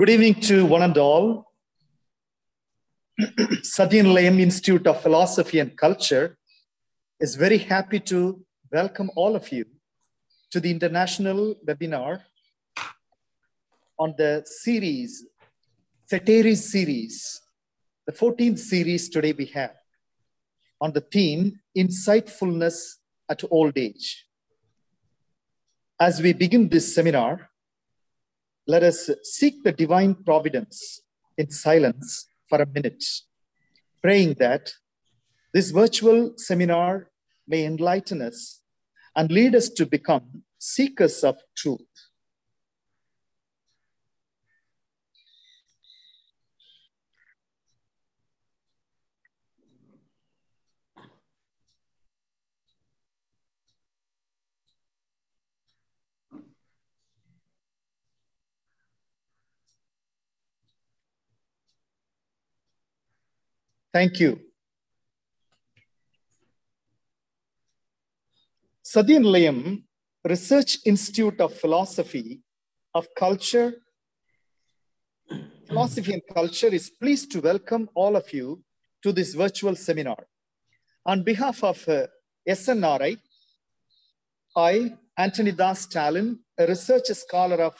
Good evening to one and all. Sadhyanlayam Institute of Philosophy and Culture is very happy to welcome all of you to the international webinar on the series, Zetesis series, the 14th series today we have on the theme, Insightfulness at Old Age. As we begin this seminar, let us seek the divine providence in silence for a minute, praying that this virtual seminar may enlighten us and lead us to become seekers of truth. Thank you. Sadhyanlayam Research Institute of Philosophy and Culture is pleased to welcome all of you to this virtual seminar. On behalf of SNRI, I, Antony Das Stalin, a research scholar of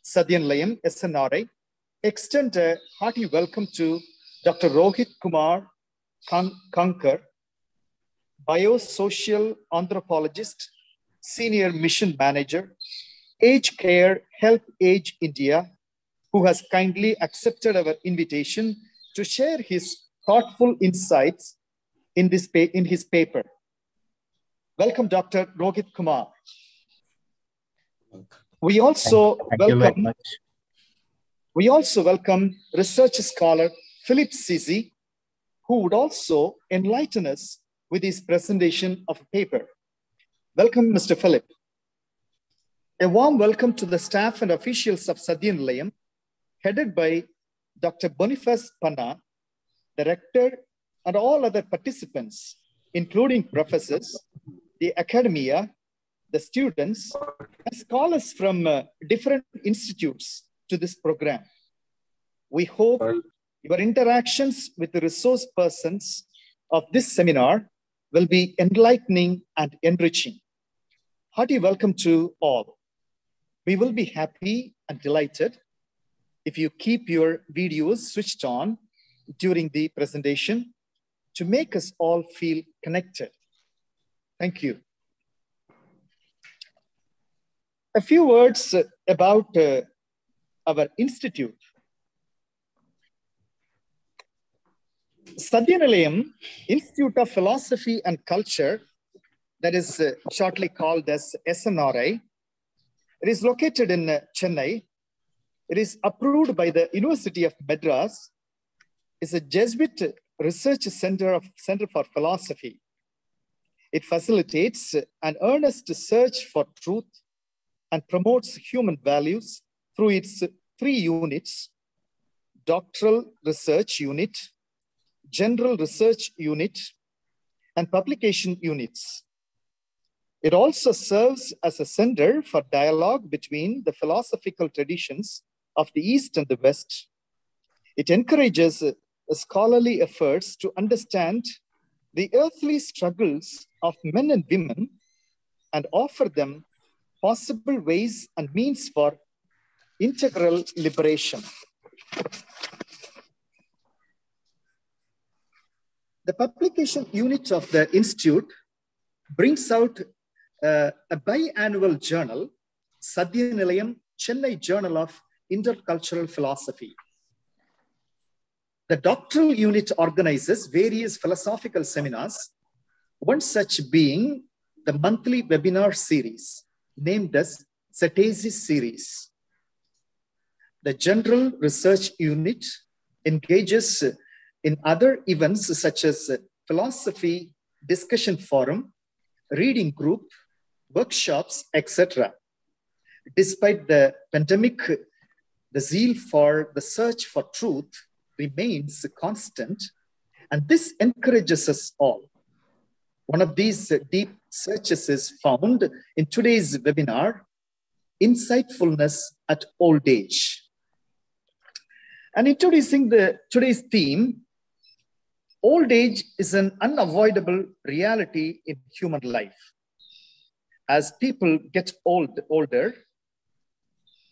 Sadhyanlayam, SNRI, extend a hearty welcome to Dr. Rohit Kumar Kankar, biosocial anthropologist, senior mission manager, Age Care Help Age India, who has kindly accepted our invitation to share his thoughtful insights in his paper. Welcome, Dr. Rohit Kumar. We also welcome research scholar Philip Sisi, who would also enlighten us with his presentation of a paper. Welcome, Mr. Philip. A warm welcome to the staff and officials of Sadhyanlayam, headed by Dr. Boniface Panna, the rector, and all other participants, including professors, the academia, the students, and scholars from different institutes to this program. We hope your interactions with the resource persons of this seminar will be enlightening and enriching. Hearty welcome to all. We will be happy and delighted if you keep your videos switched on during the presentation to make us all feel connected. Thank you. A few words about our institute. Sadhyanlayam Institute of Philosophy and Culture, that is shortly called as SNRI, it is located in Chennai. It is approved by the University of Madras. It's a Jesuit research center for philosophy. It facilitates an earnest search for truth and promotes human values through its 3 units: Doctoral Research Unit, General Research Unit, and Publication Units. It also serves as a center for dialogue between the philosophical traditions of the East and the West. It encourages scholarly efforts to understand the earthly struggles of men and women and offer them possible ways and means for integral liberation. The publication unit of the Institute brings out a biannual journal, Sadhyanlayam Chennai Journal of Intercultural Philosophy. The doctoral unit organizes various philosophical seminars, one such being the monthly webinar series named as Zetesis series. The General Research Unit engages in other events such as philosophy discussion forum, reading group, workshops, etc. Despite the pandemic, the zeal for the search for truth remains constant, and this encourages us all. One of these deep searches is found in today's webinar, Insightfulness at Old Age. And introducing today's theme, old age is an unavoidable reality in human life. As people get older,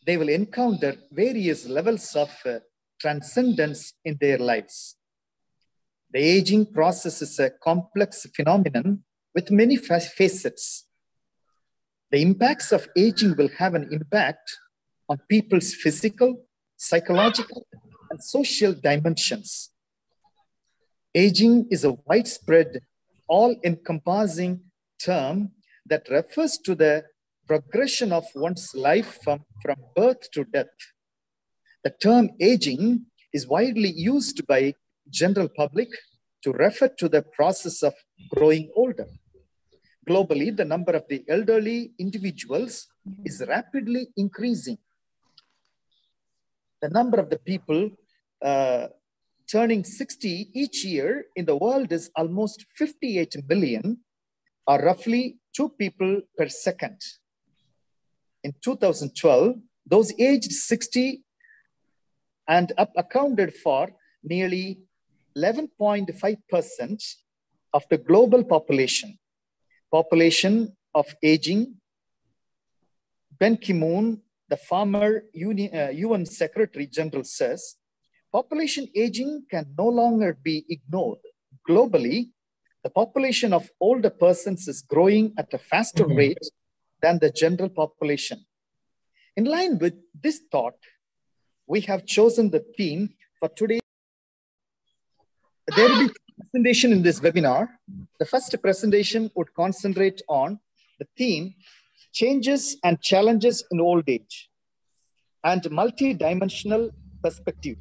they will encounter various levels of transcendence in their lives. The aging process is a complex phenomenon with many facets. The impacts of aging will have an impact on people's physical, psychological, and social dimensions. Aging is a widespread, all-encompassing term that refers to the progression of one's life from birth to death. The term aging is widely used by general public to refer to the process of growing older. Globally, the number of the elderly individuals is rapidly increasing. The number of the people turning 60 each year in the world is almost 58 million, or roughly 2 people per second. In 2012, those aged 60 and up accounted for nearly 11.5% of the global population. Population of aging. Ban Ki-moon, the former UN Secretary General, says, population aging can no longer be ignored. Globally, the population of older persons is growing at a faster rate than the general population. In line with this thought, we have chosen the theme for today. There will be a presentation in this webinar. The first presentation would concentrate on the theme, changes and challenges in old age and multi-dimensional perspective.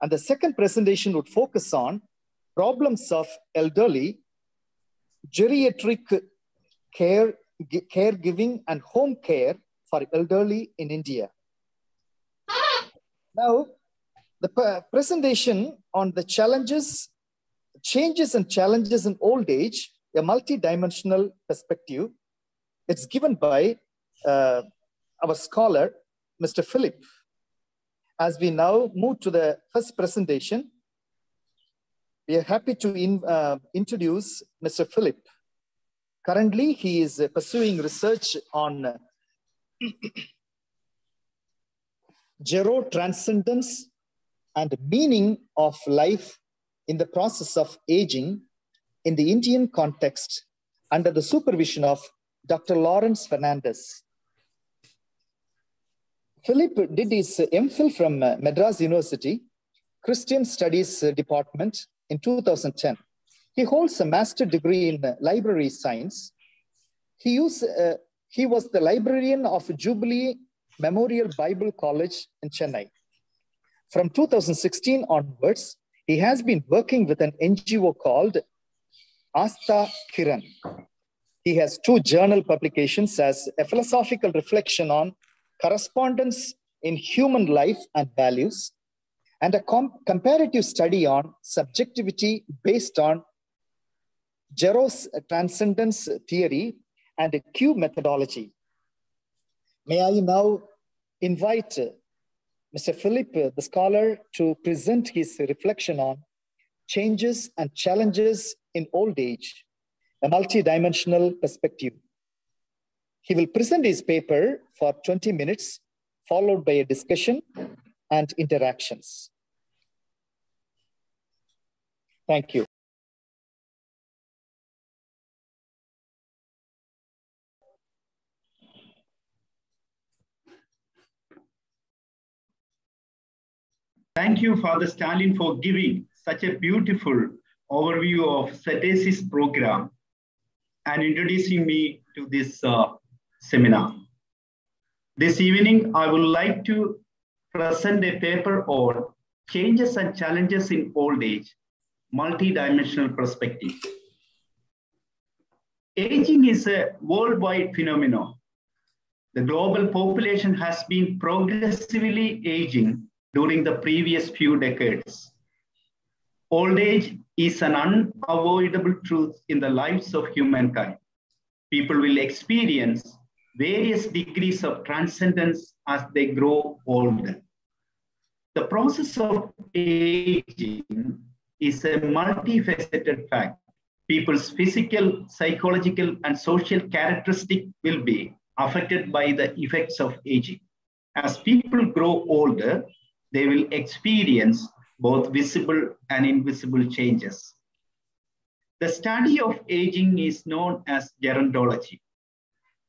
And the second presentation would focus on problems of elderly, geriatric caregiving and home care for elderly in India. Now, the presentation on the changes and challenges in old age, a multi-dimensional perspective, it's given by our scholar, Mr. Philip. As we now move to the first presentation, we are happy to introduce Mr. Philip. Currently, he is pursuing research on gero-transcendence and meaning of life in the process of aging in the Indian context under the supervision of Dr. Lawrence Fernandez. Philip did his MPhil from Madras University, Christian Studies Department in 2010. He holds a master's degree in library science. He was the librarian of Jubilee Memorial Bible College in Chennai. From 2016 onwards, he has been working with an NGO called Astha Kiran. He has 2 journal publications as a philosophical reflection on correspondence in human life and values, and a comparative study on subjectivity based on Gero's transcendence theory and a Q methodology. May I now invite Mr. Philip, the scholar, to present his reflection on changes and challenges in old age, a multi-dimensional perspective. He will present his paper for 20 minutes, followed by a discussion and interactions. Thank you. Thank you, Father Stalin, for giving such a beautiful overview of Zetesis program and introducing me to this seminar. This evening, I would like to present a paper on changes and challenges in old age, multi-dimensional perspective. Aging is a worldwide phenomenon. The global population has been progressively aging during the previous few decades. Old age is an unavoidable truth in the lives of humankind. People will experience various degrees of transcendence as they grow older. The process of aging is a multifaceted fact. People's physical, psychological, and social characteristics will be affected by the effects of aging. As people grow older, they will experience both visible and invisible changes. The study of aging is known as gerontology.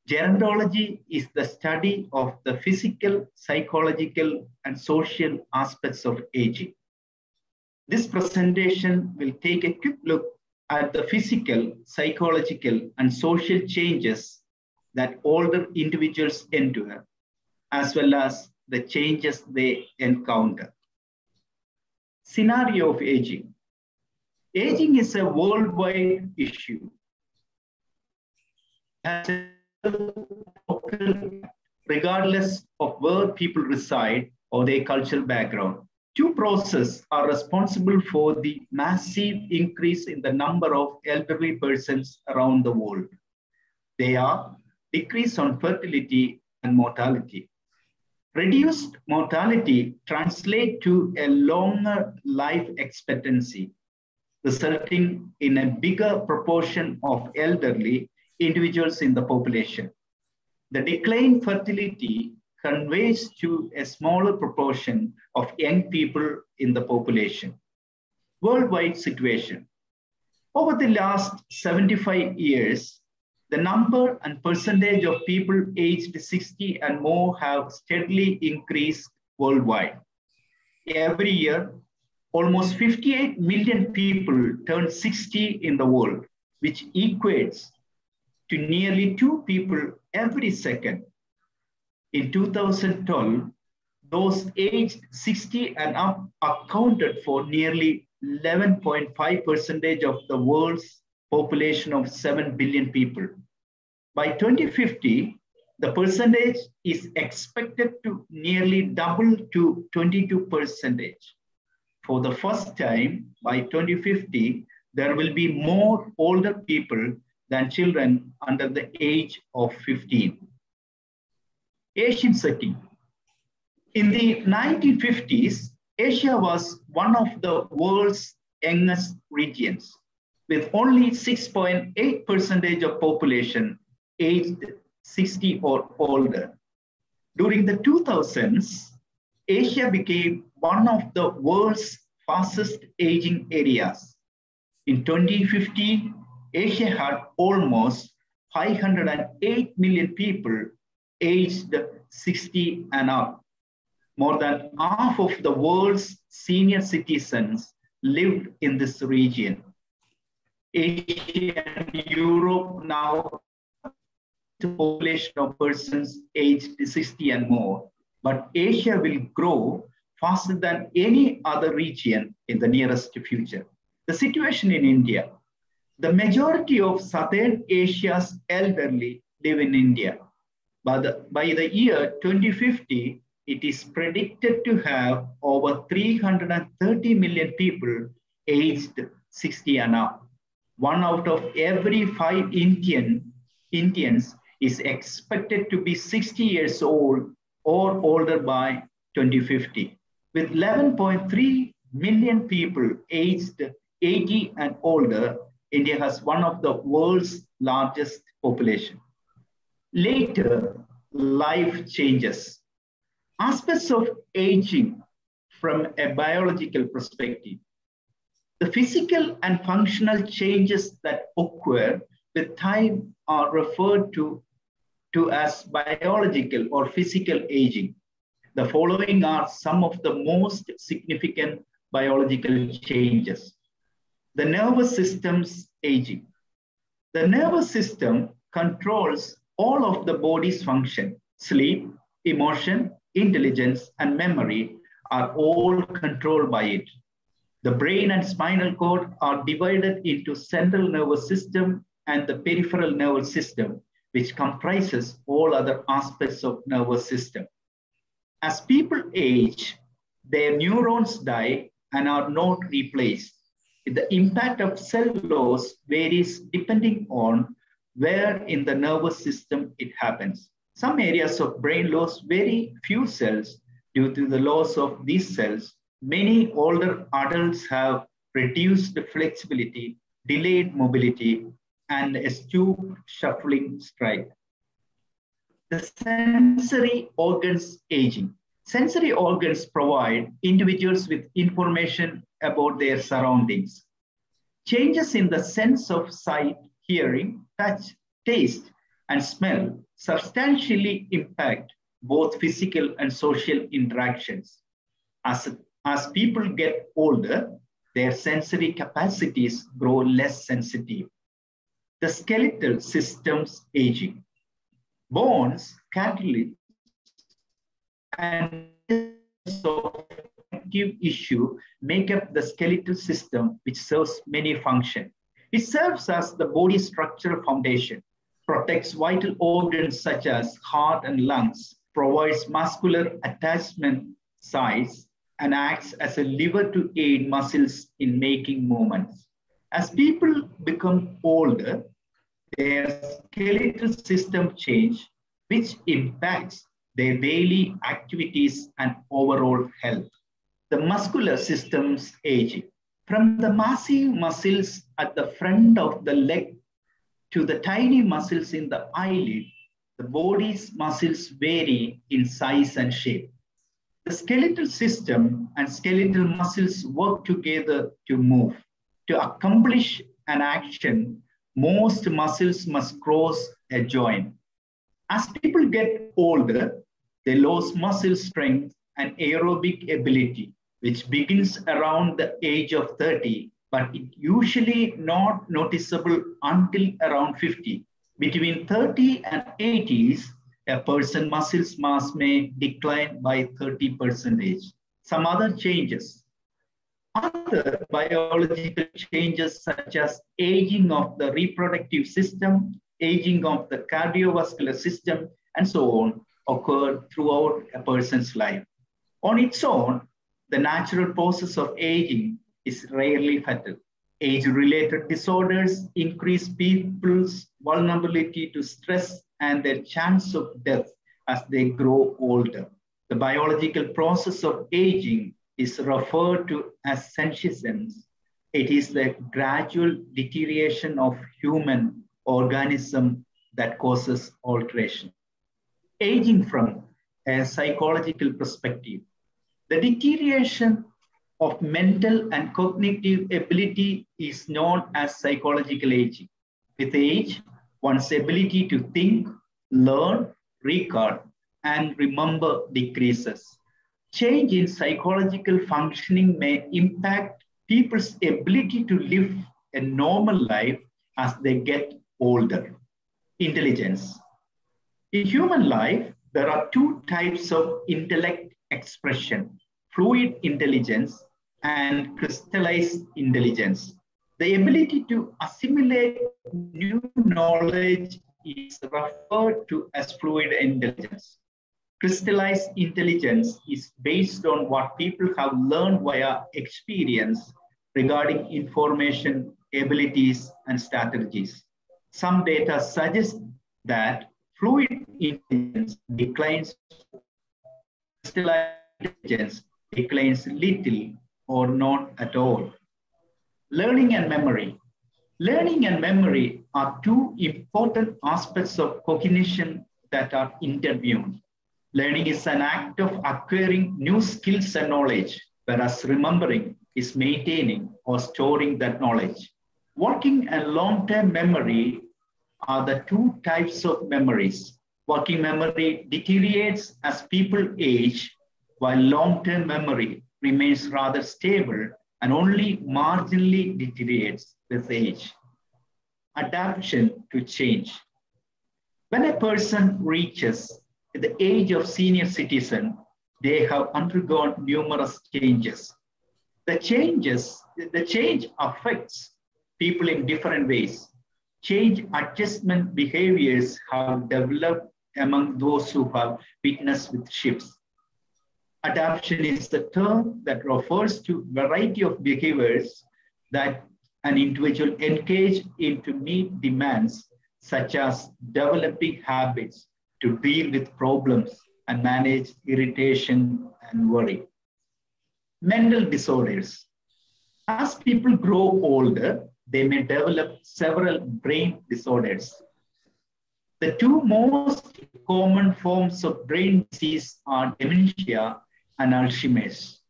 Gerontology is the study of the physical, psychological, and social aspects of aging. This presentation will take a quick look at the physical, psychological, and social changes that older individuals endure, as well as the changes they encounter. Scenario of aging. Aging is a worldwide issue. Regardless of where people reside or their cultural background. Two processes are responsible for the massive increase in the number of elderly persons around the world. They are decrease on fertility and mortality. Reduced mortality translates to a longer life expectancy, resulting in a bigger proportion of elderly individuals in the population. The decline in fertility conveys to a smaller proportion of young people in the population. Worldwide situation. Over the last 75 years, the number and percentage of people aged 60 and more have steadily increased worldwide. Every year, almost 58 million people turn 60 in the world, which equates to nearly 2 people every second. In 2012, those aged 60 and up accounted for nearly 11.5% of the world's population of 7 billion people. By 2050, the percentage is expected to nearly double to 22%. For the first time, by 2050, there will be more older people than children under the age of 15. Asian setting. In the 1950s, Asia was one of the world's youngest regions, with only 6.8% of population aged 60 or older. During the 2000s, Asia became one of the world's fastest aging areas. In 2015, Asia had almost 508 million people aged 60 and up. More than half of the world's senior citizens lived in this region. Asia and Europe now the population of persons aged 60 and more, but Asia will grow faster than any other region in the nearest future. The situation in India. The majority of Southern Asia's elderly live in India. But by the year 2050, it is predicted to have over 330 million people aged 60 and up. 1 out of every 5 Indians is expected to be 60 years old or older by 2050. With 11.3 million people aged 80 and older, India has one of the world's largest population. Later, life changes. Aspects of aging from a biological perspective. The physical and functional changes that occur with time are referred to as biological or physical aging. The following are some of the most significant biological changes. The nervous system's aging. The nervous system controls all of the body's function. Sleep, emotion, intelligence, and memory are all controlled by it. The brain and spinal cord are divided into central nervous system and the peripheral nervous system, which comprises all other aspects of nervous system. As people age, their neurons die and are not replaced. The impact of cell loss varies depending on where in the nervous system it happens. Some areas of brain lose very few cells, Due to the loss of these cells, many older adults have reduced flexibility, delayed mobility, and a stooped, shuffling stride. The sensory organs aging. Sensory organs provide individuals with information about their surroundings. Changes in the sense of sight, hearing, touch, taste, and smell substantially impact both physical and social interactions. As people get older, their sensory capacities grow less sensitive. The skeletal system's aging. Bones, cartilage, and connective tissue make up the skeletal system, which serves many functions. It serves as the body structural foundation, protects vital organs such as heart and lungs, provides muscular attachment sites, and acts as a lever to aid muscles in making movements. As people become older, their skeletal system change, which impacts their daily activities and overall health. The muscular system's aging. From the massive muscles at the front of the leg to the tiny muscles in the eyelid, the body's muscles vary in size and shape. The skeletal system and skeletal muscles work together to move. To accomplish an action, most muscles must cross a joint. As people get older, they lose muscle strength and aerobic ability, which begins around the age of 30, but it usually not noticeable until around 50. Between 30 and 80s, a person's muscle mass may decline by 30%. Some other changes. Other biological changes such as aging of the reproductive system, aging of the cardiovascular system, and so on, occur throughout a person's life. On its own, the natural process of aging is rarely fatal. Age-related disorders increase people's vulnerability to stress and their chance of death as they grow older. The biological process of aging is referred to as senescence. It is the gradual deterioration of human organism that causes alteration. Aging from a psychological perspective. The deterioration of mental and cognitive ability is known as psychological aging. With age, one's ability to think, learn, recall, and remember decreases. Change in psychological functioning may impact people's ability to live a normal life as they get older. Intelligence. In human life, there are two types of intellect expression: fluid intelligence and crystallized intelligence. The ability to assimilate new knowledge is referred to as fluid intelligence. Crystallized intelligence is based on what people have learned via experience regarding information, abilities, and strategies. Some data suggest that fluid intelligence declines, crystallized intelligence declines little or not at all. Learning and memory. Learning and memory are two important aspects of cognition that are intertwined. Learning is an act of acquiring new skills and knowledge, whereas remembering is maintaining or storing that knowledge. Working and long-term memory are the two types of memories. Working memory deteriorates as people age, while long-term memory remains rather stable and only marginally deteriorates with age. Adaptation to change. When a person reaches the age of senior citizen, they have undergone numerous changes. The change affects people in different ways. Change adjustment behaviors have developed among those who have witnessed with shifts. Adaptation is the term that refers to a variety of behaviors that an individual engages in to meet demands, such as developing habits to deal with problems and manage irritation and worry. Mental disorders. As people grow older, they may develop several brain disorders. The two most common forms of brain disease are dementia and Alzheimer's.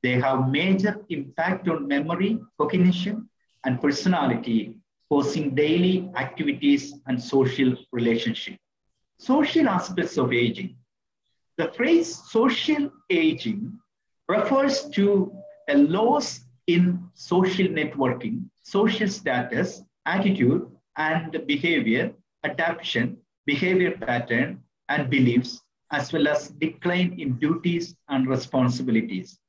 They have major impact on memory, cognition, and personality, causing daily activities and social relationships. Social aspects of aging. The phrase social aging refers to a loss in social networking, social status, attitude, and behavior, adaptation, behavior pattern, and beliefs, as well as decline in duties and responsibilities.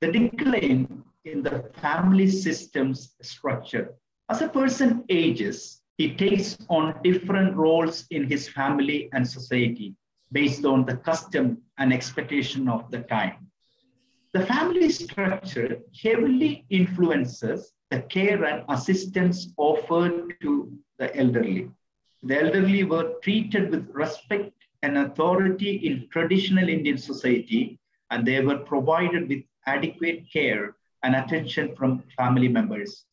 The decline in the family system's structure. As a person ages, he takes on different roles in his family and society based on the custom and expectation of the time. The family structure heavily influences the care and assistance offered to the elderly. The elderly were treated with respect and authority in traditional Indian society, and they were provided with adequate care and attention from family members.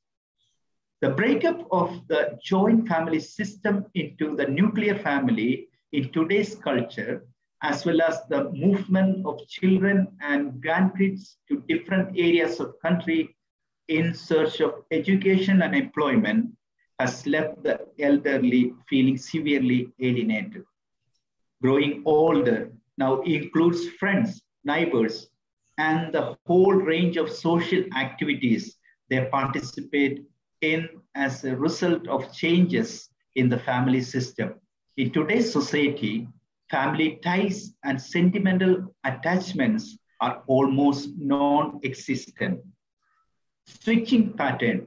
The breakup of the joint family system into the nuclear family in today's culture, as well as the movement of children and grandkids to different areas of country in search of education and employment, has left the elderly feeling severely alienated. Growing older now includes friends, neighbors, and the whole range of social activities they participate in as a result of changes in the family system. In today's society, family ties and sentimental attachments are almost non-existent. Switching pattern.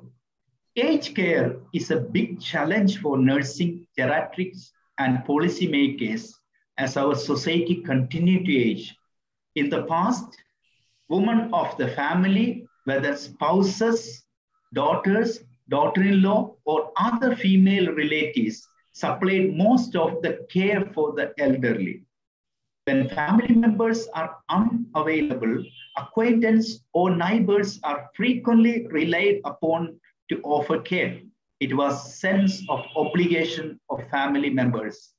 Aged care is a big challenge for nursing, geriatrics, and policymakers as our society continues to age. In the past, women of the family, whether spouses, daughters, daughter-in-law, or other female relatives, supplied most of the care for the elderly. When family members are unavailable, acquaintances or neighbors are frequently relied upon to offer care. It was a sense of obligation of family members.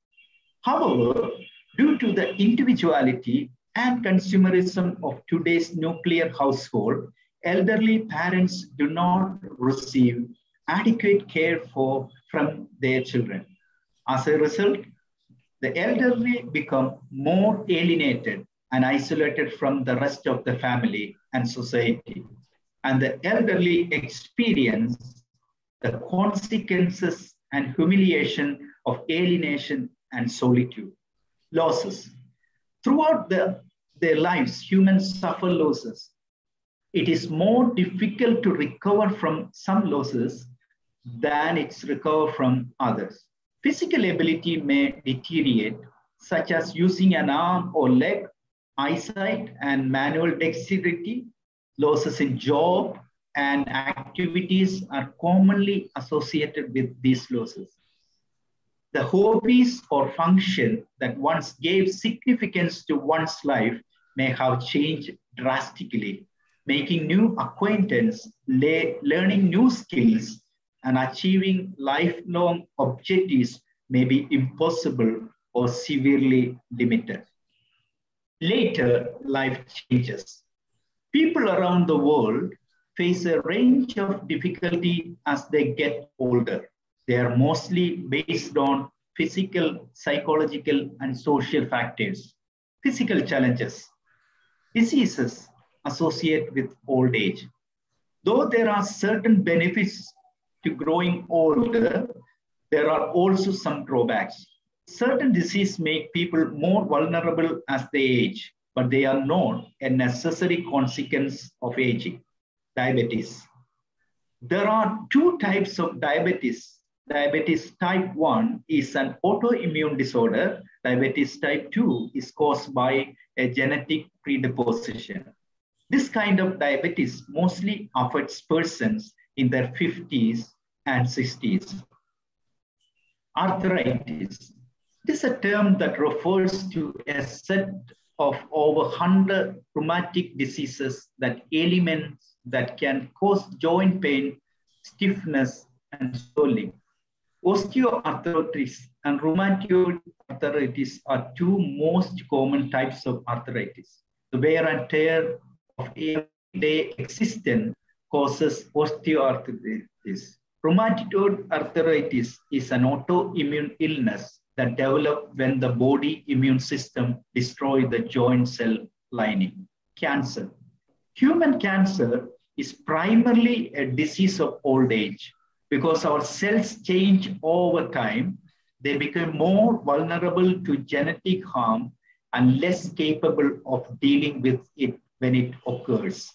However, due to the individuality and consumerism of today's nuclear household, elderly parents do not receive adequate care from their children. As a result, the elderly become more alienated and isolated from the rest of the family and society. And the elderly experience the consequences and humiliation of alienation and solitude. Losses. Throughout their lives, humans suffer losses. It is more difficult to recover from some losses than it's recover from others. Physical ability may deteriorate, such as using an arm or leg, eyesight and manual dexterity. Losses in job and activities are commonly associated with these losses. The hobbies or function that once gave significance to one's life may have changed drastically. Making new acquaintance, learning new skills, and achieving lifelong objectives may be impossible or severely limited. Later life changes. People around the world face a range of difficulty as they get older. They are mostly based on physical, psychological, and social factors. Physical challenges. Diseases associated with old age. Though there are certain benefits to growing older, there are also some drawbacks. Certain diseases make people more vulnerable as they age, but they are not a necessary consequence of aging. Diabetes. There are two types of diabetes. Diabetes type 1 is an autoimmune disorder. Diabetes type 2 is caused by a genetic predisposition. This kind of diabetes mostly affects persons in their 50s and 60s. Arthritis. This is a term that refers to a set of over 100 rheumatic diseases that ailments that can cause joint pain, stiffness, and swelling. Osteoarthritis and rheumatoid arthritis are two most common types of arthritis. The wear and tear of everyday existence causes osteoarthritis. Rheumatoid arthritis is an autoimmune illness that develops when the body immune system destroys the joint cell lining. Cancer. Human cancer is primarily a disease of old age. Because our cells change over time, they become more vulnerable to genetic harm and less capable of dealing with it when it occurs.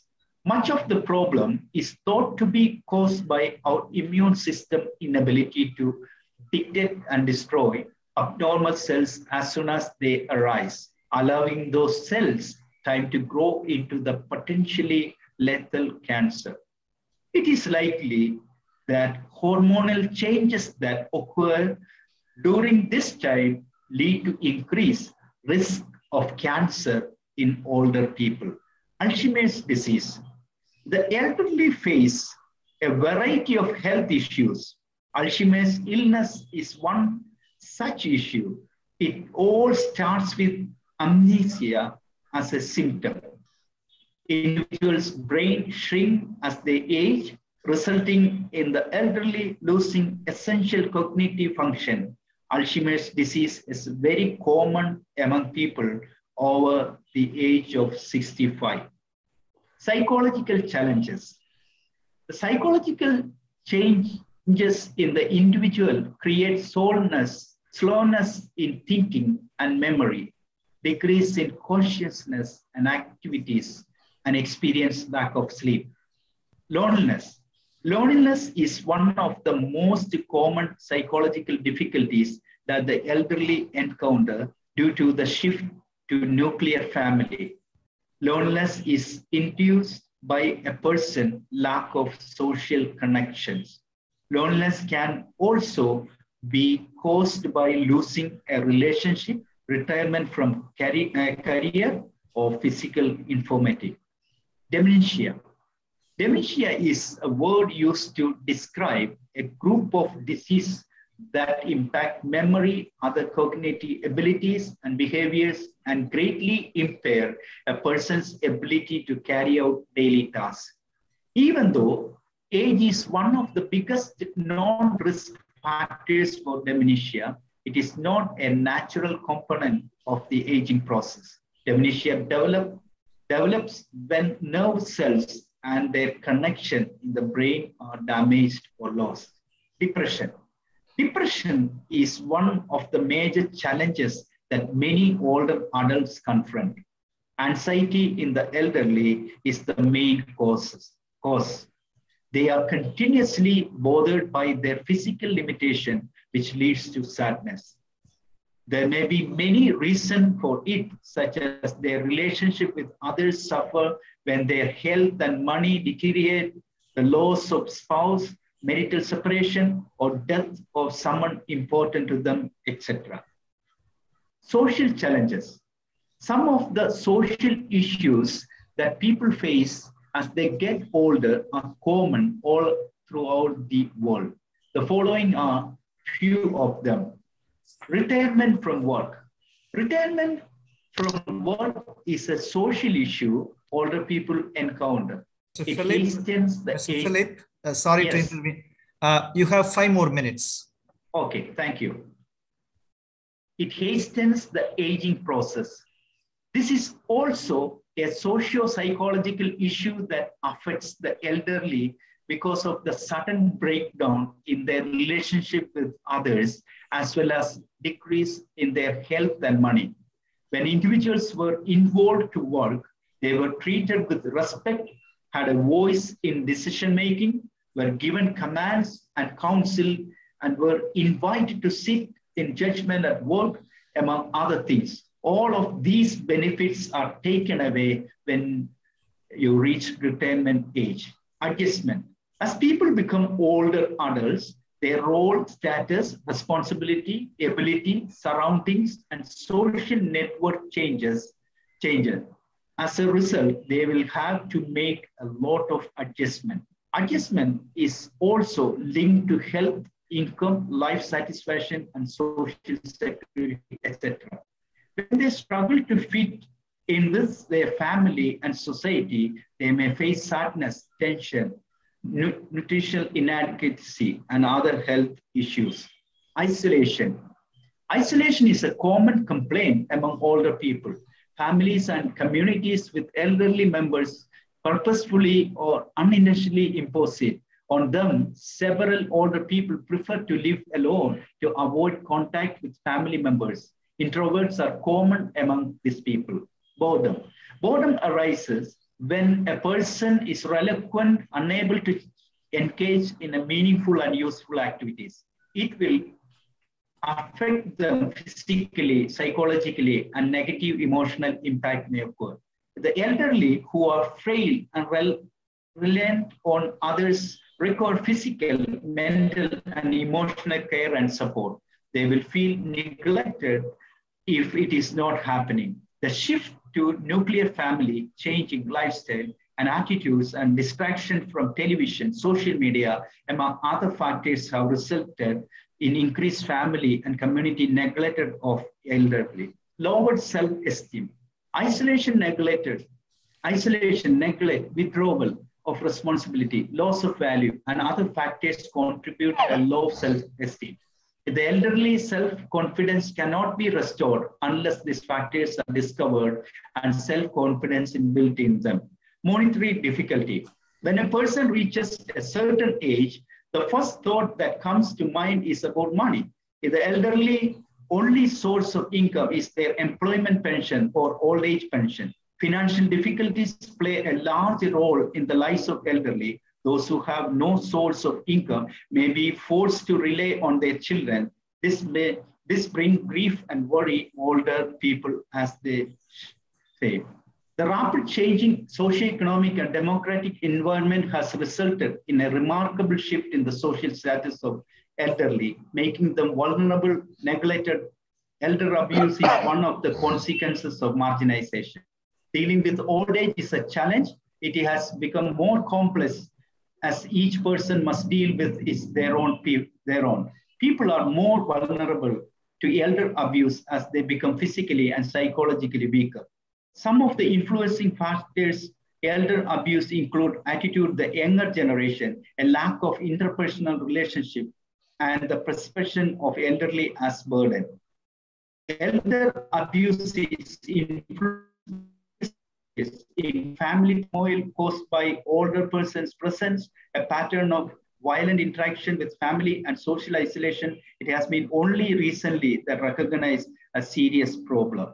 Much of the problem is thought to be caused by our immune system inability to detect and destroy abnormal cells as soon as they arise, allowing those cells time to grow into the potentially lethal cancer. It is likely that hormonal changes that occur during this time lead to increased risk of cancer in older people. Alzheimer's disease. The elderly face a variety of health issues. Alzheimer's illness is one such issue. It all starts with amnesia as a symptom. Individuals' brain shrink as they age, resulting in the elderly losing essential cognitive function. Alzheimer's disease is very common among people over the age of 65. Psychological challenges. The psychological changes in the individual create slowness in thinking and memory, decrease in consciousness and activities, and experience lack of sleep. Loneliness. Loneliness is one of the most common psychological difficulties that the elderly encounter due to the shift to nuclear family. Loneliness is induced by a person's lack of social connections. Loneliness can also be caused by losing a relationship, retirement from career, or physical infirmity. Dementia. Dementia is a word used to describe a group of diseases that impact memory, other cognitive abilities and behaviors, and greatly impair a person's ability to carry out daily tasks. Even though age is one of the biggest non-risk factors for dementia, it is not a natural component of the aging process. Dementia develops when nerve cells and their connection in the brain are damaged or lost. Depression. Depression is one of the major challenges that many older adults confront. Anxiety in the elderly is the main cause. They are continuously bothered by their physical limitation, which leads to sadness. There may be many reasons for it, such as their relationship with others suffer when their health and money deteriorate, the loss of spouse, marital separation, or death of someone important to them, etc. Social challenges. Some of the social issues that people face as they get older are common all throughout the world. The following are few of them. Retirement from work. Retirement from work is a social issue older people encounter. Mr. Philip, sorry to intervene. You have 5 more minutes. Okay, thank you. It hastens the aging process. This is also a socio-psychological issue that affects the elderly because of the sudden breakdown in their relationship with others, as well as decrease in their health and money. When individuals were involved to work, they were treated with respect, had a voice in decision-making, were given commands and counsel, and were invited to sit in judgment at work, among other things. All of these benefits are taken away when you reach retirement age. Adjustment. As people become older adults, their role, status, responsibility, ability, surroundings, and social network changes, changes. As a result, they will have to make a lot of adjustment. Adjustment is also linked to health, income, life satisfaction, and social security, etc. When they struggle to fit in with their family and society, they may face sadness, tension, nutritional inadequacy, and other health issues. Isolation. Isolation is a common complaint among older people. Families and communities with elderly members purposefully or unintentionally impose it on them. Several older people prefer to live alone to avoid contact with family members. Introverts are common among these people. Boredom. Boredom arises when a person is reluctant, unable to engage in a meaningful and useful activities. It will affect them physically, psychologically, and negative emotional impact may occur. The elderly who are frail and reliant on others require physical, mental, and emotional care and support. They will feel neglected if it is not happening. The shift to nuclear family, changing lifestyle and attitudes, and distraction from television, social media, among other factors, have resulted in increased family and community neglect of elderly. Lowered self-esteem. Isolation, neglect, withdrawal of responsibility, loss of value, and other factors contribute to low self-esteem. The elderly self-confidence cannot be restored unless these factors are discovered and self-confidence is built in them. Monetary difficulty. When a person reaches a certain age, the first thought that comes to mind is about money. If the elderly only source of income is their employment pension or old age pension, financial difficulties play a large role in the lives of elderly. Those who have no source of income may be forced to rely on their children. This brings grief and worry older people, as they say. The rapid changing socioeconomic and democratic environment has resulted in a remarkable shift in the social status of elderly, making them vulnerable, neglected. Elder abuse is one of the consequences of marginalization. Dealing with old age is a challenge. It has become more complex as each person must deal with is their own. People are more vulnerable to elder abuse as they become physically and psychologically weaker. Some of the influencing factors elder abuse include attitude of the younger generation, a lack of interpersonal relationship, and the perception of elderly as burden. Elder abuse is influenced in family turmoil caused by older persons' presence, a pattern of violent interaction with family and social isolation. It has been only recently that recognized a serious problem.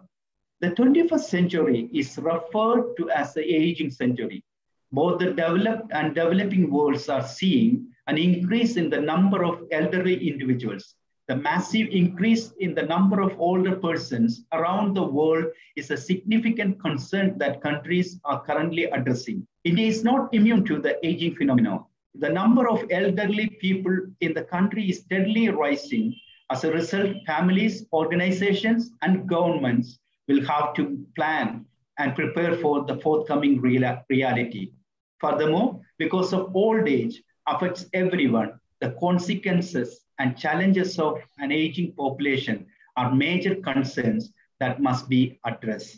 The 21st century is referred to as the aging century. Both the developed and developing worlds are seeing an increase in the number of elderly individuals. The massive increase in the number of older persons around the world is a significant concern that countries are currently addressing. India is not immune to the aging phenomenon. The number of elderly people in the country is steadily rising. As a result, families, organizations, and governments will have to plan and prepare for the forthcoming reality. Furthermore, because of old age affects everyone, the consequences and challenges of an aging population are major concerns that must be addressed.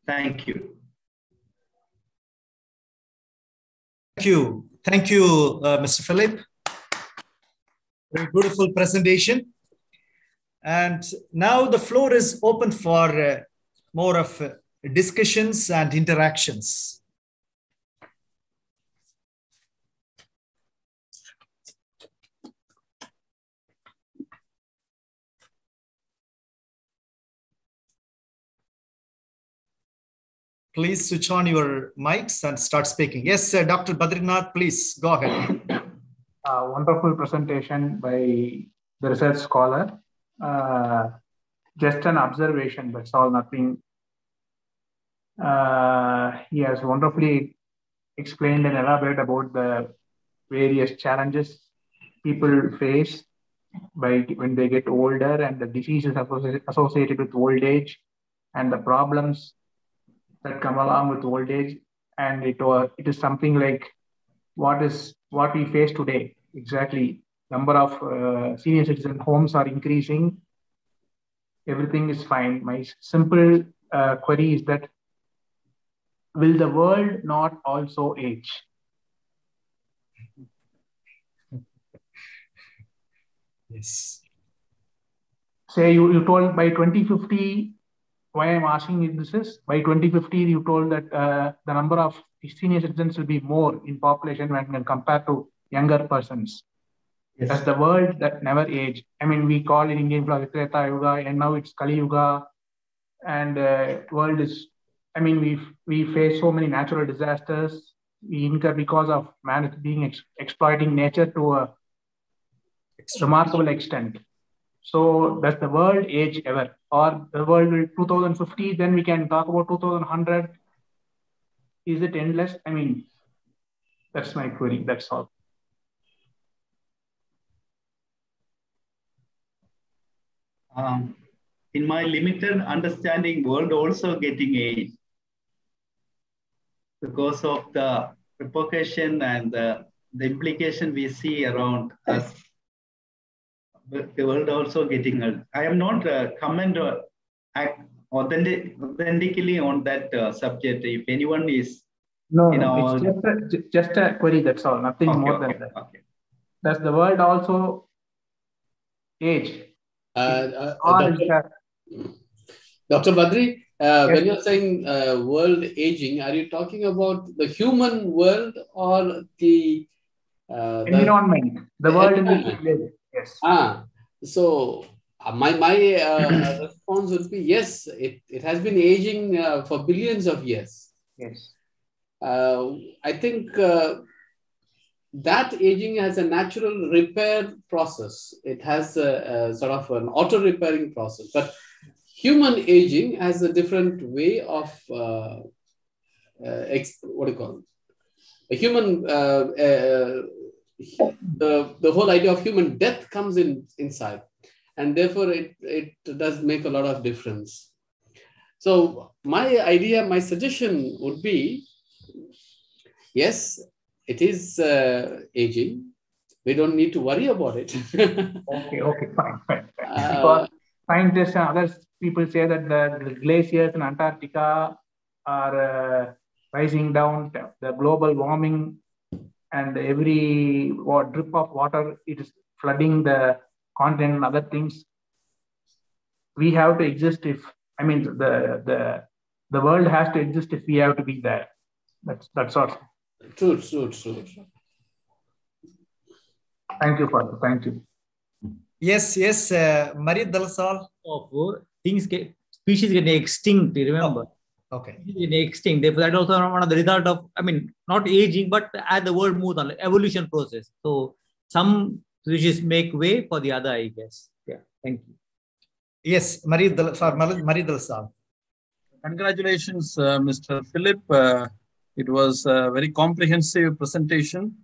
Thank you. Thank you. Thank you, Mr. Philip. Very beautiful presentation. And now the floor is open for more of discussions and interactions. Please switch on your mics and start speaking. Yes, Dr. Badrinath, please go ahead. Wonderful presentation by the research scholar. Just an observation, that's all, nothing. He has wonderfully explained and elaborated about the various challenges people face when they get older and the diseases associated with old age and the problems that come along with old age, and it is something like what we face today. Exactly, number of senior citizen homes are increasing. Everything is fine. My simple query is that, will the world not also age? Yes. Say you told by 2050, why I'm asking you this is, by 2050, you told that the number of senior citizens will be more in population when compared to younger persons. Yes. That's the world that never age. I mean, we call in Indian philosophy Treta Yuga, and now it's Kali Yuga. And world is, I mean, we face so many natural disasters we incur because of man being exploiting nature to a remarkable extent. So does the world age ever? Or the world will 2050, then we can talk about 2100. Is it endless? I mean, that's my query. That's all. In my limited understanding, world also getting age because of the repercussion and the implication we see around us. The world also getting old. I am not comment or act authentically on that subject. If anyone is it's just a query. That's all. Nothing more than that. Okay. Does the world also age? Dr. Badri, yes. When you're saying world aging, are you talking about the human world or the environment? The world in which we live. Yes. So my response would be yes. It has been aging for billions of years. Yes. I think that aging has a natural repair process. It has a sort of an auto-repairing process. But human aging has a different way of, what do you call it? A human, the whole idea of human death comes inside. And therefore, it does make a lot of difference. So my suggestion would be, yes, it is aging. We don't need to worry about it. Okay, fine. Because scientists and other people say that the glaciers in Antarctica are rising down, the global warming, and every drip of water, it is flooding the continent and other things. We have to exist the world has to exist if we have to be there. That's all. True. Thank you, Father. Thank you. Yes. Marie Dalsal. Species get extinct, remember? Oh, okay. Species get extinct. Therefore, that also one of the result of, not aging, but as the world moves on, evolution process. So some species make way for the other, I guess. Yeah, thank you. Yes, Marie Dalsal. Congratulations, Mr. Philip. It was a very comprehensive presentation.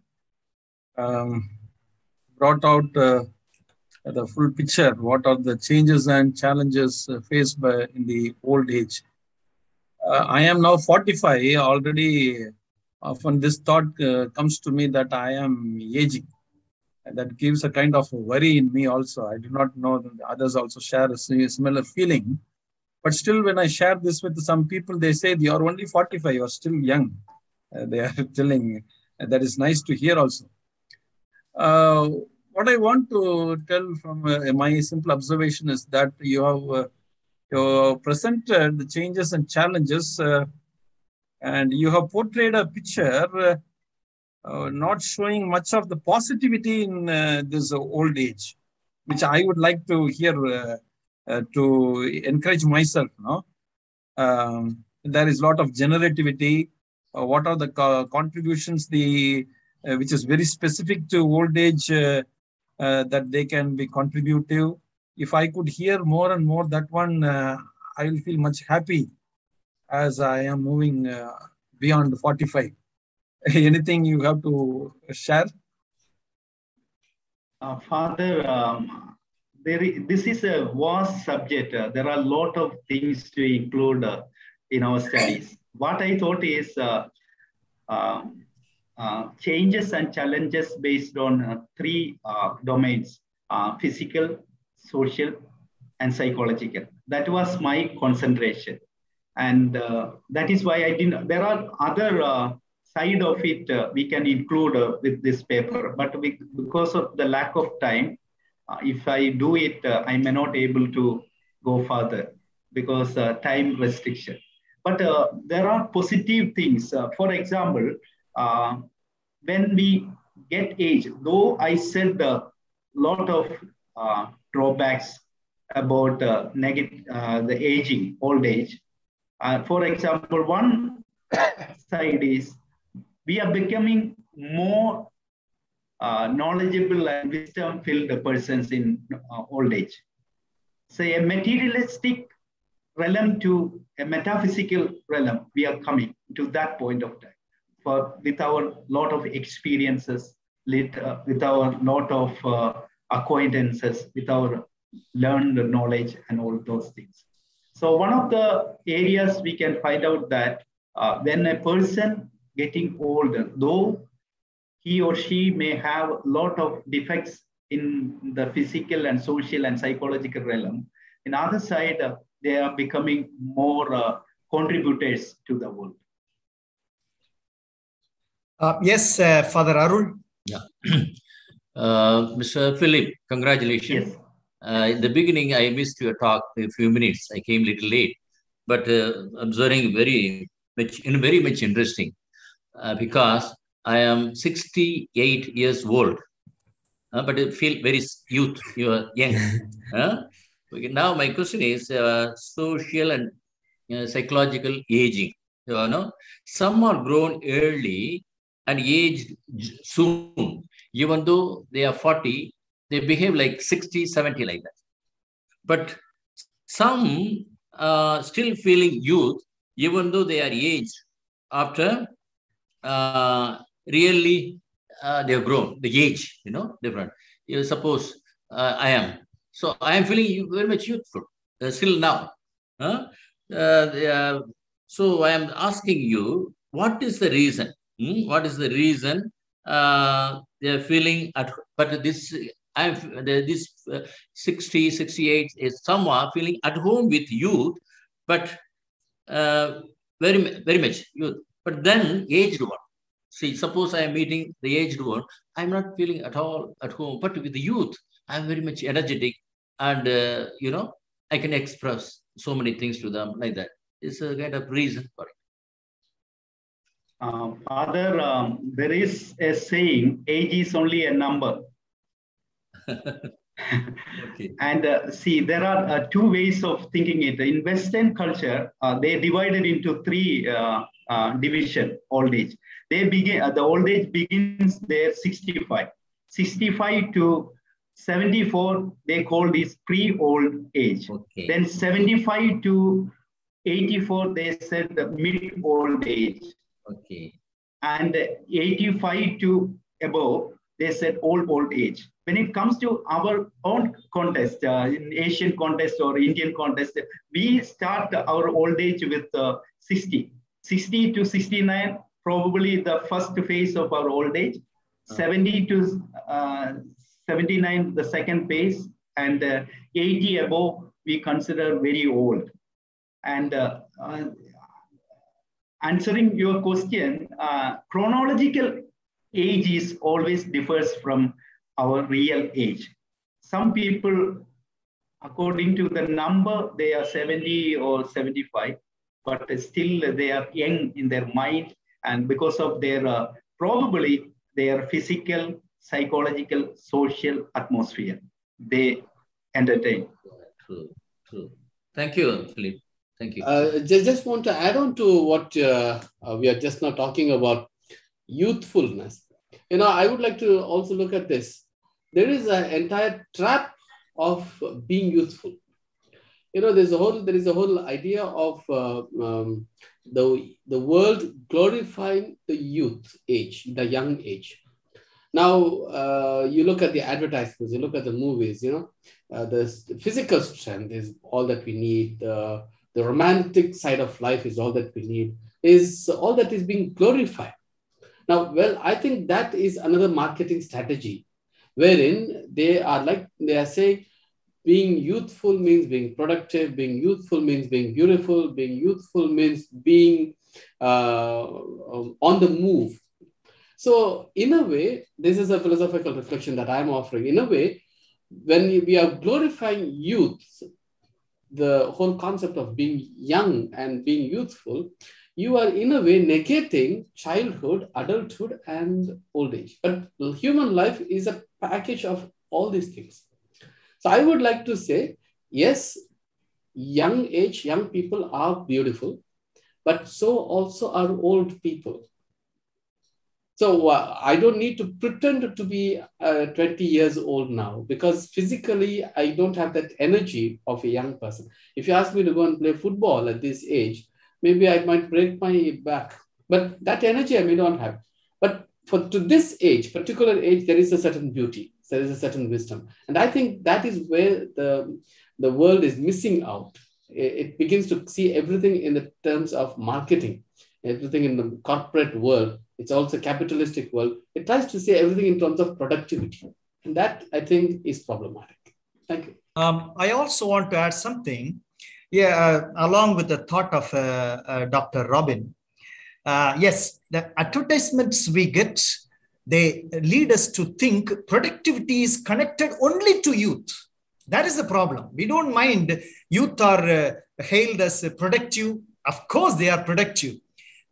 Brought out the full picture. What are the changes and challenges faced in the old age? I am now 45. Already, often this thought comes to me that I am aging. And that gives a kind of worry in me also. I do not know that others also share a similar feeling. But still, when I share this with some people, they say, you are only 45, you are still young. They are telling, that is nice to hear also. What I want to tell from my simple observation is that you have presented the changes and challenges, and you have portrayed a picture not showing much of the positivity in this old age, which I would like to hear to encourage myself. There is a lot of generativity. What are the contributions which is very specific to old age that they can be contributive? If I could hear more and more that one, I will feel much happy as I am moving beyond 45. Anything you have to share? Father, this is a vast subject. There are a lot of things to include in our studies. What I thought is changes and challenges based on three domains, physical, social, and psychological. That was my concentration. And that is why I didn't, there are other side of it we can include with this paper, but because of the lack of time, if I do it, I may not able to go further because time restriction. But there are positive things. For example, when we get age, though I said a lot of drawbacks about the aging, old age. For example, one side is we are becoming more knowledgeable and wisdom-filled persons in old age. Say a materialistic realm to a metaphysical realm, we are coming to that point of time. With our lot of experiences, with our lot of acquaintances, with our learned knowledge and all those things. So one of the areas we can find out that when a person getting older, though he or she may have a lot of defects in the physical and social and psychological realm, in other side, they are becoming more contributors to the world. Yes, Father Arul. Yeah. Mr. Philip, congratulations. Yes. In the beginning, I missed your talk a few minutes. I came a little late, but observing very much interesting because I am 68 years old, but I feel very youth. You are young. Now my question is social and psychological aging. You know, some are grown early and aged soon. Even though they are 40, they behave like 60, 70 like that. But some still feeling youth, even though they are aged after really they have grown. The age, different. You suppose I am. So I am feeling very much youthful still now. So I am asking you, what is the reason? What is the reason they are feeling but this 60, 68 is somewhat feeling at home with youth, but very much youth. But then aged one. See, suppose I am meeting the aged one, I'm not feeling at all at home. But with the youth, I'm very much energetic, and I can express so many things to them like that. It's a kind of reason for it. Father, there is a saying, age is only a number. Okay. And see, there are two ways of thinking it. In Western culture, they divided into three division, old age. They begin, the old age begins there 65. 65 to 74, they call this pre-old age. Okay. Then 75 to 84, they said the mid-old age. Okay. And 85 to above, they said old age. When it comes to our own context, in Asian context or Indian context, we start our old age with 60. 60 to 69, probably the first phase of our old age. 70 to 79, the second phase. And 80 above, we consider very old. And answering your question, chronological age is always differs from our real age. Some people, according to the number, they are 70 or 75, but still they are young in their mind. And because of their, probably their physical, psychological, social atmosphere, they entertain. True. Thank you, Philip. Thank you. Just want to add on to what we are just now talking about, youthfulness. I would like to also look at this. There is an entire trap of being youthful. There is a whole idea of the world glorifying the youth age, the young age. Now, you look at the advertisements, you look at the movies, the physical strength is all that we need. the romantic side of life is all that we need, is all that is being glorified. Now, well, I think that is another marketing strategy, wherein they are saying being youthful means being productive, being youthful means being beautiful, being youthful means being on the move. So in a way, this is a philosophical reflection that I'm offering. In a way, when we are glorifying youth, the whole concept of being young and being youthful, you are in a way negating childhood, adulthood, and old age. But human life is a package of all these things. So I would like to say, yes, young people are beautiful, but so also are old people. So I don't need to pretend to be 20 years old now, because physically I don't have that energy of a young person. If you ask me to go and play football at this age, maybe I might break my back, but that energy I may not have. But to this age, particular age, there is a certain beauty, there is a certain wisdom. And I think that is where the world is missing out. It begins to see everything in the terms of marketing, everything in the corporate world. It's also a capitalistic world. It tries to say everything in terms of productivity. And that, I think, is problematic. Thank you. I also want to add something. Yeah, along with the thought of Dr. Robin. Yes, the advertisements we get, they lead us to think productivity is connected only to youth. That is the problem. We don't mind youth are hailed as productive. Of course, they are productive.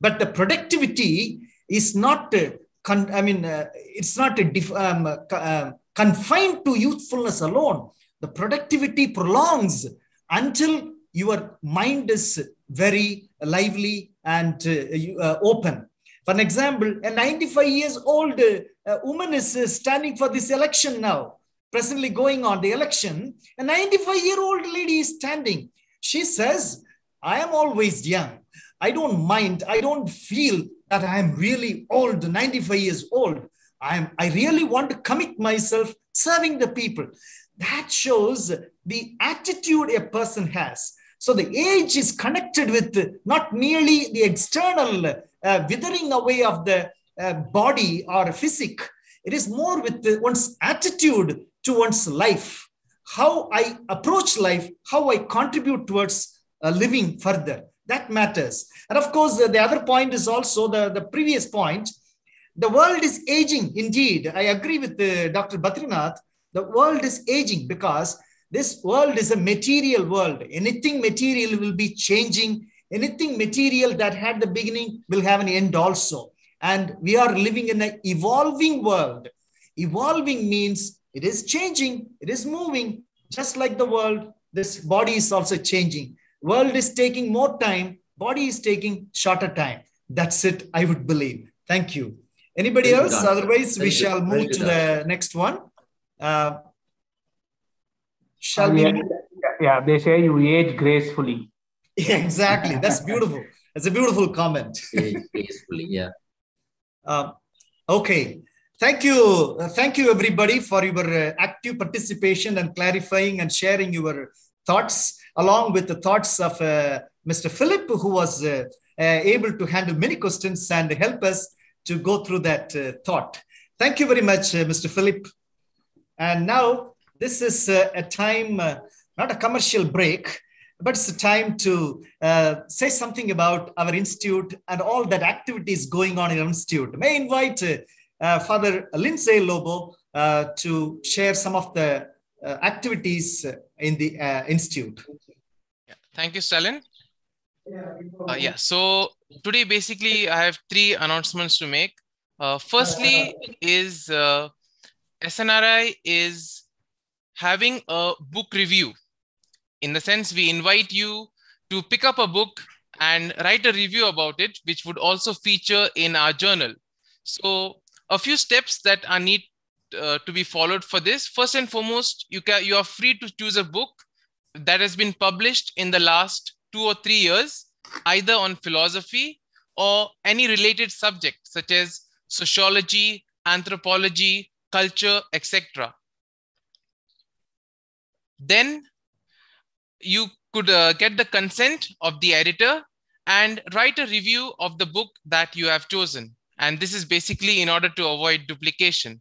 But the productivity is not, it's not confined to youthfulness alone. The productivity prolongs until your mind is very lively and open. For an example, a 95 years old woman is standing for this election now, presently going on the election. A 95-year-old lady is standing. She says, I am always young. I don't mind. I don't feel that I am really old, 95 years old. I really want to commit myself serving the people. That shows the attitude a person has. So the age is connected with not merely the external withering away of the body or physique. It is more with one's attitude to one's life, how I approach life, how I contribute towards living further. That matters. And of course, the other point is also the previous point. The world is aging. Indeed, I agree with Dr. Badrinath. The world is aging because this world is a material world. Anything material will be changing. Anything material that had the beginning will have an end also. And we are living in an evolving world. Evolving means it is changing. It is moving. Just like the world, this body is also changing. World is taking more time. Body is taking shorter time. That's it, I would believe. Thank you. Anybody else? Otherwise, we shall move to the next one. Shall we? Yeah, they say you age gracefully. Yeah, exactly. That's beautiful. That's a beautiful comment. Age gracefully, yeah. Okay. Thank you. Thank you, everybody, for your active participation and clarifying and sharing your thoughts, along with the thoughts of Mr. Philip, who was able to handle many questions and help us to go through that thought. Thank you very much, Mr. Philip. And now this is a time, not a commercial break, but it's a time to say something about our institute and all that activities going on in our institute. May I invite Father Lindsay Lobo to share some of the activities in the institute. Yeah. Thank you, Stalin. So today, basically, I have 3 announcements to make. Firstly is SNRI is having a book review. In the sense, we invite you to pick up a book and write a review about it, which would also feature in our journal. So a few steps that are need to be followed for this. First and foremost, you are free to choose a book that has been published in the last 2 or 3 years, either on philosophy or any related subject, such as sociology, anthropology, culture, etc. Then you could get the consent of the editor and write a review of the book that you have chosen. And this is basically in order to avoid duplication.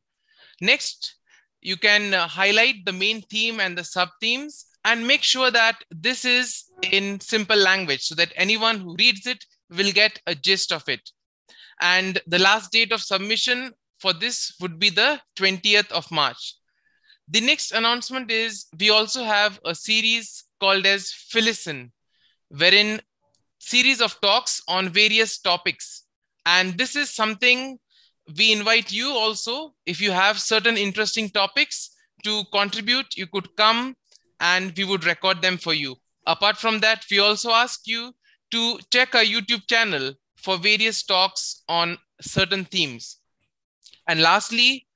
Next, you can highlight the main theme and the sub-themes and make sure that this is in simple language so that anyone who reads it will get a gist of it. And the last date of submission for this would be the 20th of March. The next announcement is we also have a series called as Philison, wherein series of talks on various topics. And this is something we invite you also, if you have certain interesting topics to contribute, you could come and we would record them for you. Apart from that, we also ask you to check our YouTube channel for various talks on certain themes. And lastly,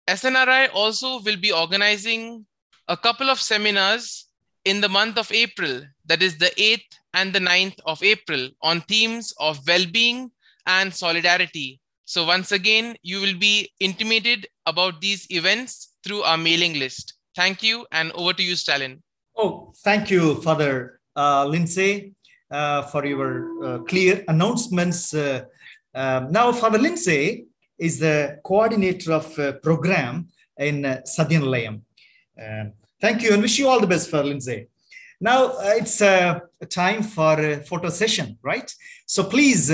SNRI also will be organizing a couple of seminars in the month of April, that is the 8th and the 9th of April, on themes of well-being and solidarity. So once again, you will be intimated about these events through our mailing list. Thank you, and over to you, Stalin. Oh, thank you, Father Lindsay, for your clear announcements. Now, Father Lindsay is the coordinator of program in Sadhyanlayam. Thank you, and wish you all the best, Father Lindsay. Now, it's time for a photo session, right? So please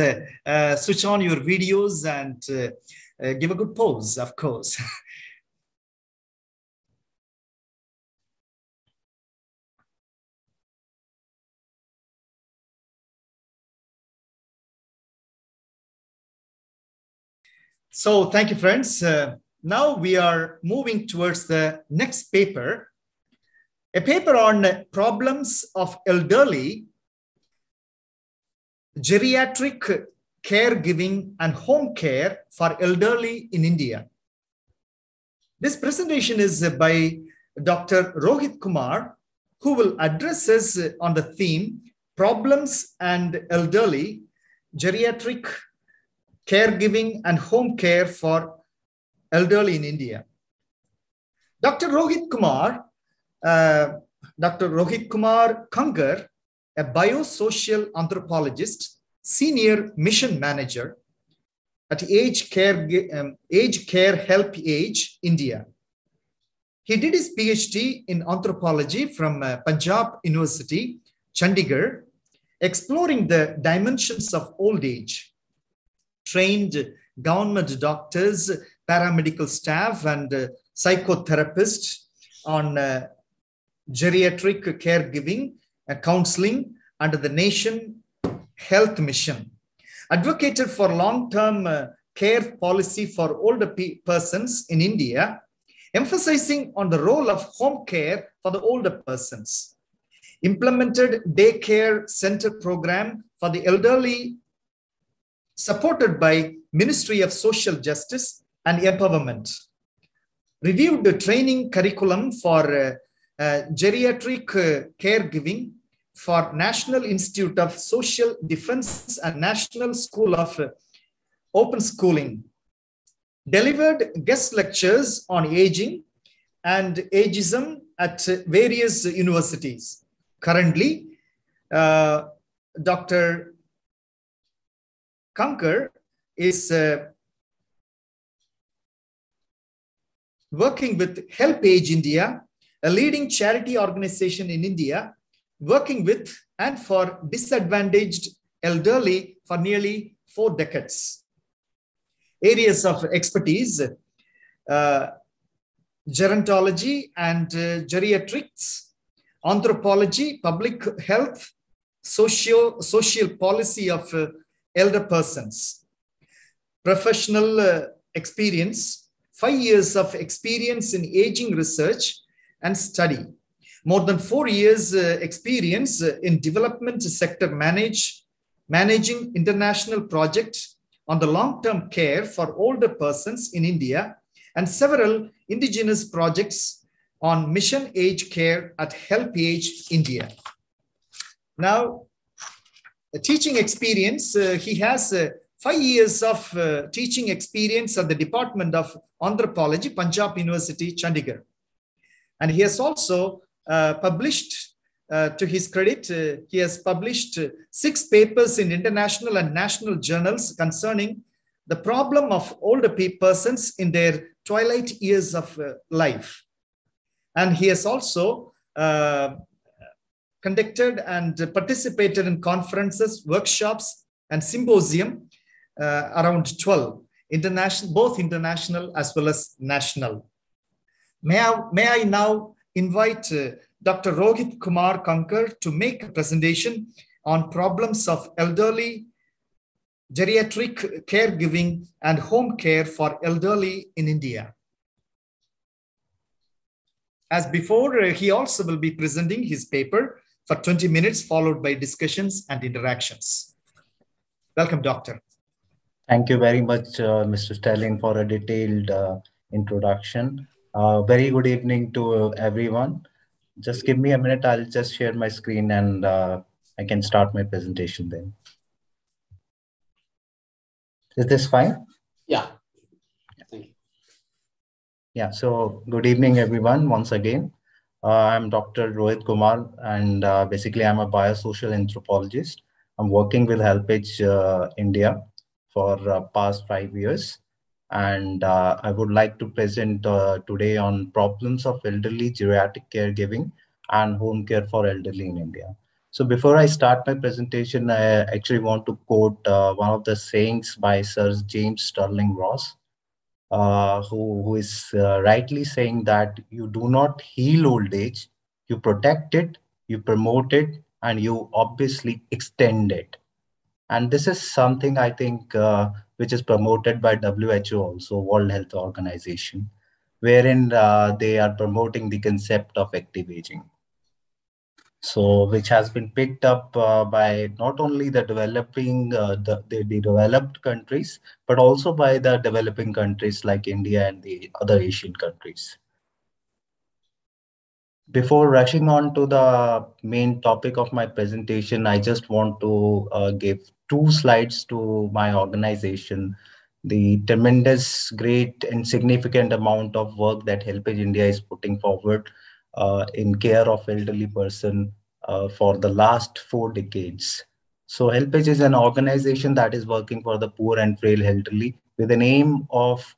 switch on your videos and give a good pose, of course. So thank you, friends. Now we are moving towards the next paper, a paper on problems of elderly, geriatric caregiving and home care for elderly in India. This presentation is by Dr. Rohit Kumar, who will address us on the theme, Problems and Elderly, Geriatric Caregiving and Home Care for Elderly in India. Dr. Rohit Kumar Kankar, a biosocial anthropologist, senior mission manager at Age Care Help Age, India. He did his PhD in anthropology from Punjab University, Chandigarh, exploring the dimensions of old age. Trained government doctors, paramedical staff, and psychotherapists on geriatric caregiving and counseling under the Nation Health Mission. Advocated for long-term care policy for older persons in India, emphasizing on the role of home care for the older persons. Implemented daycare center program for the elderly, supported by Ministry of Social Justice and Empowerment. Reviewed the training curriculum for geriatric caregiving for National Institute of Social Defense and National School of Open Schooling. Delivered guest lectures on aging and ageism at various universities. Currently, Dr. Kankar is working with Help Age India, a leading charity organization in India, working with and for disadvantaged elderly for nearly 4 decades. Areas of expertise, gerontology and geriatrics, anthropology, public health, social policy of elder persons. Professional experience, 5 years of experience in aging research and study. More than 4 years experience in development sector managing international projects on the long-term care for older persons in India, and several indigenous projects on mission age care at Help Age India. Now, teaching experience, he has 5 years of teaching experience at the Department of Anthropology, Punjab University, Chandigarh. And he has also published to his credit, he has published 6 papers in international and national journals concerning the problem of older persons in their twilight years of life. And he has also conducted and participated in conferences, workshops, and symposium, around 12, international, both international as well as national. May I now invite Dr. Rohit Kumar Kankar to make a presentation on problems of elderly, geriatric caregiving, and home care for elderly in India. As before, he also will be presenting his paper for 20 minutes, followed by discussions and interactions. Welcome, Doctor. Thank you very much, Mr. Stalin, for a detailed introduction. Very good evening to everyone. Just give me a minute. I'll just share my screen and I can start my presentation then. Is this fine? Yeah. Thank you. Yeah, so good evening, everyone, once again. I'm Dr. Rohit Kumar, and basically I'm a biosocial anthropologist. I'm working with HelpAge India for past 5 years. And I would like to present today on problems of elderly geriatric caregiving and home care for elderly in India. So before I start my presentation, I actually want to quote one of the sayings by Sir James Sterling Ross, who is rightly saying that you do not heal old age, you protect it, you promote it, and you obviously extend it. And this is something I think which is promoted by WHO also, World Health Organization, wherein they are promoting the concept of active aging. So which has been picked up by not only the developing, the developed countries, but also by the developing countries like India and the other Asian countries. Before rushing on to the main topic of my presentation, I just want to give 2 slides to my organization, the tremendous, great, and significant amount of work that HelpAge India is putting forward in care of elderly person for the last 4 decades. So HelpAge is an organization that is working for the poor and frail elderly with an aim of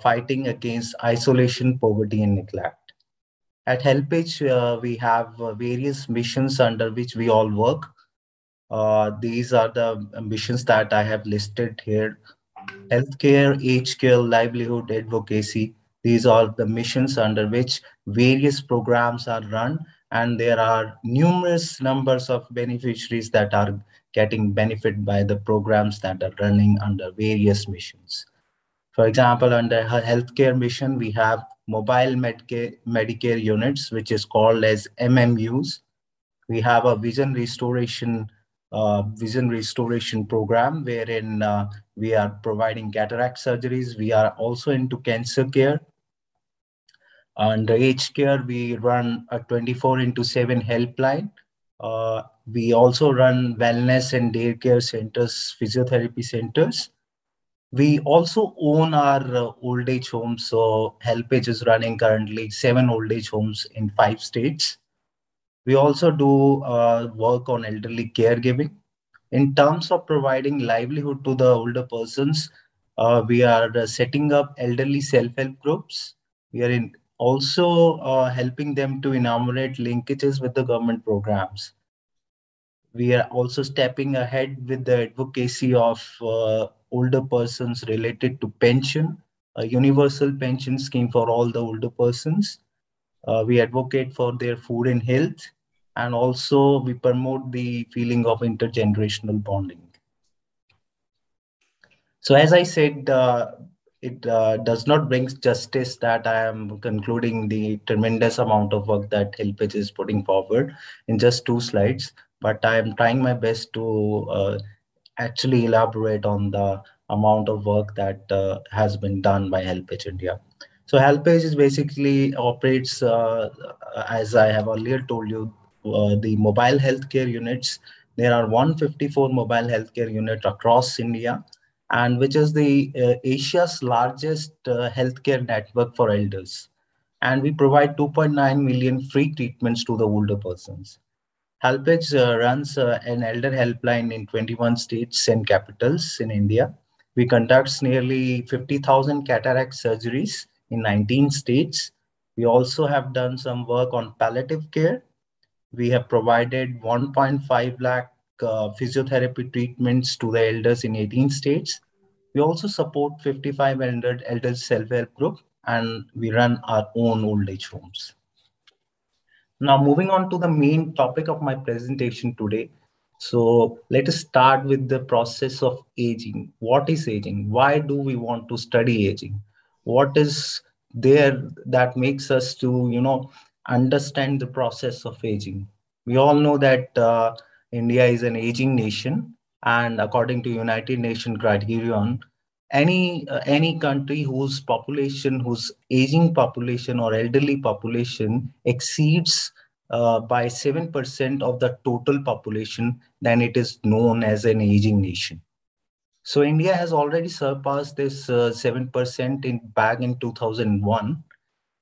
fighting against isolation, poverty, and neglect. At HelpAge, we have various missions under which we all work. These are the missions that I have listed here: healthcare, aged care, livelihood, advocacy. These are the missions under which various programs are run, and there are numerous numbers of beneficiaries that are getting benefit by the programs that are running under various missions. For example, under her healthcare mission, we have mobile Medicare units, which is called as MMUs. We have a vision restoration program wherein we are providing cataract surgeries. We are also into cancer care. Under aged care, we run a 24/7 helpline. We also run wellness and daycare centers, physiotherapy centers. We also own our old age homes. So HelpAge is running currently 7 old age homes in 5 states. We also do work on elderly caregiving. In terms of providing livelihood to the older persons, we are setting up elderly self-help groups. We are also helping them to enumerate linkages with the government programs. We are also stepping ahead with the advocacy of older persons related to pension, a universal pension scheme for all the older persons. We advocate for their food and health, and also we promote the feeling of intergenerational bonding. So as I said, it does not bring justice that I am concluding the tremendous amount of work that HelpAge is putting forward in just 2 slides, but I am trying my best to actually elaborate on the amount of work that has been done by HelpAge India. So HelpAge is basically operates, as I have earlier told you, the mobile healthcare units. There are 154 mobile healthcare units across India, and which is the Asia's largest healthcare network for elders. And we provide 2.9 million free treatments to the older persons. HelpAge runs an elder helpline in 21 states and capitals in India. We conduct nearly 50,000 cataract surgeries in 19 states. We also have done some work on palliative care. We have provided 1.5 lakh physiotherapy treatments to the elders in 18 states. We also support 5,500 elder self-help group, and we run our own old age homes. Now, moving on to the main topic of my presentation today. So let us start with the process of aging. What is aging? Why do we want to study aging? What is there that makes us to, understand the process of aging? We all know that India is an aging nation, and according to United Nations criterion, any country whose aging population or elderly population exceeds by 7% of the total population, then it is known as an aging nation. So India has already surpassed this 7% back in 2001,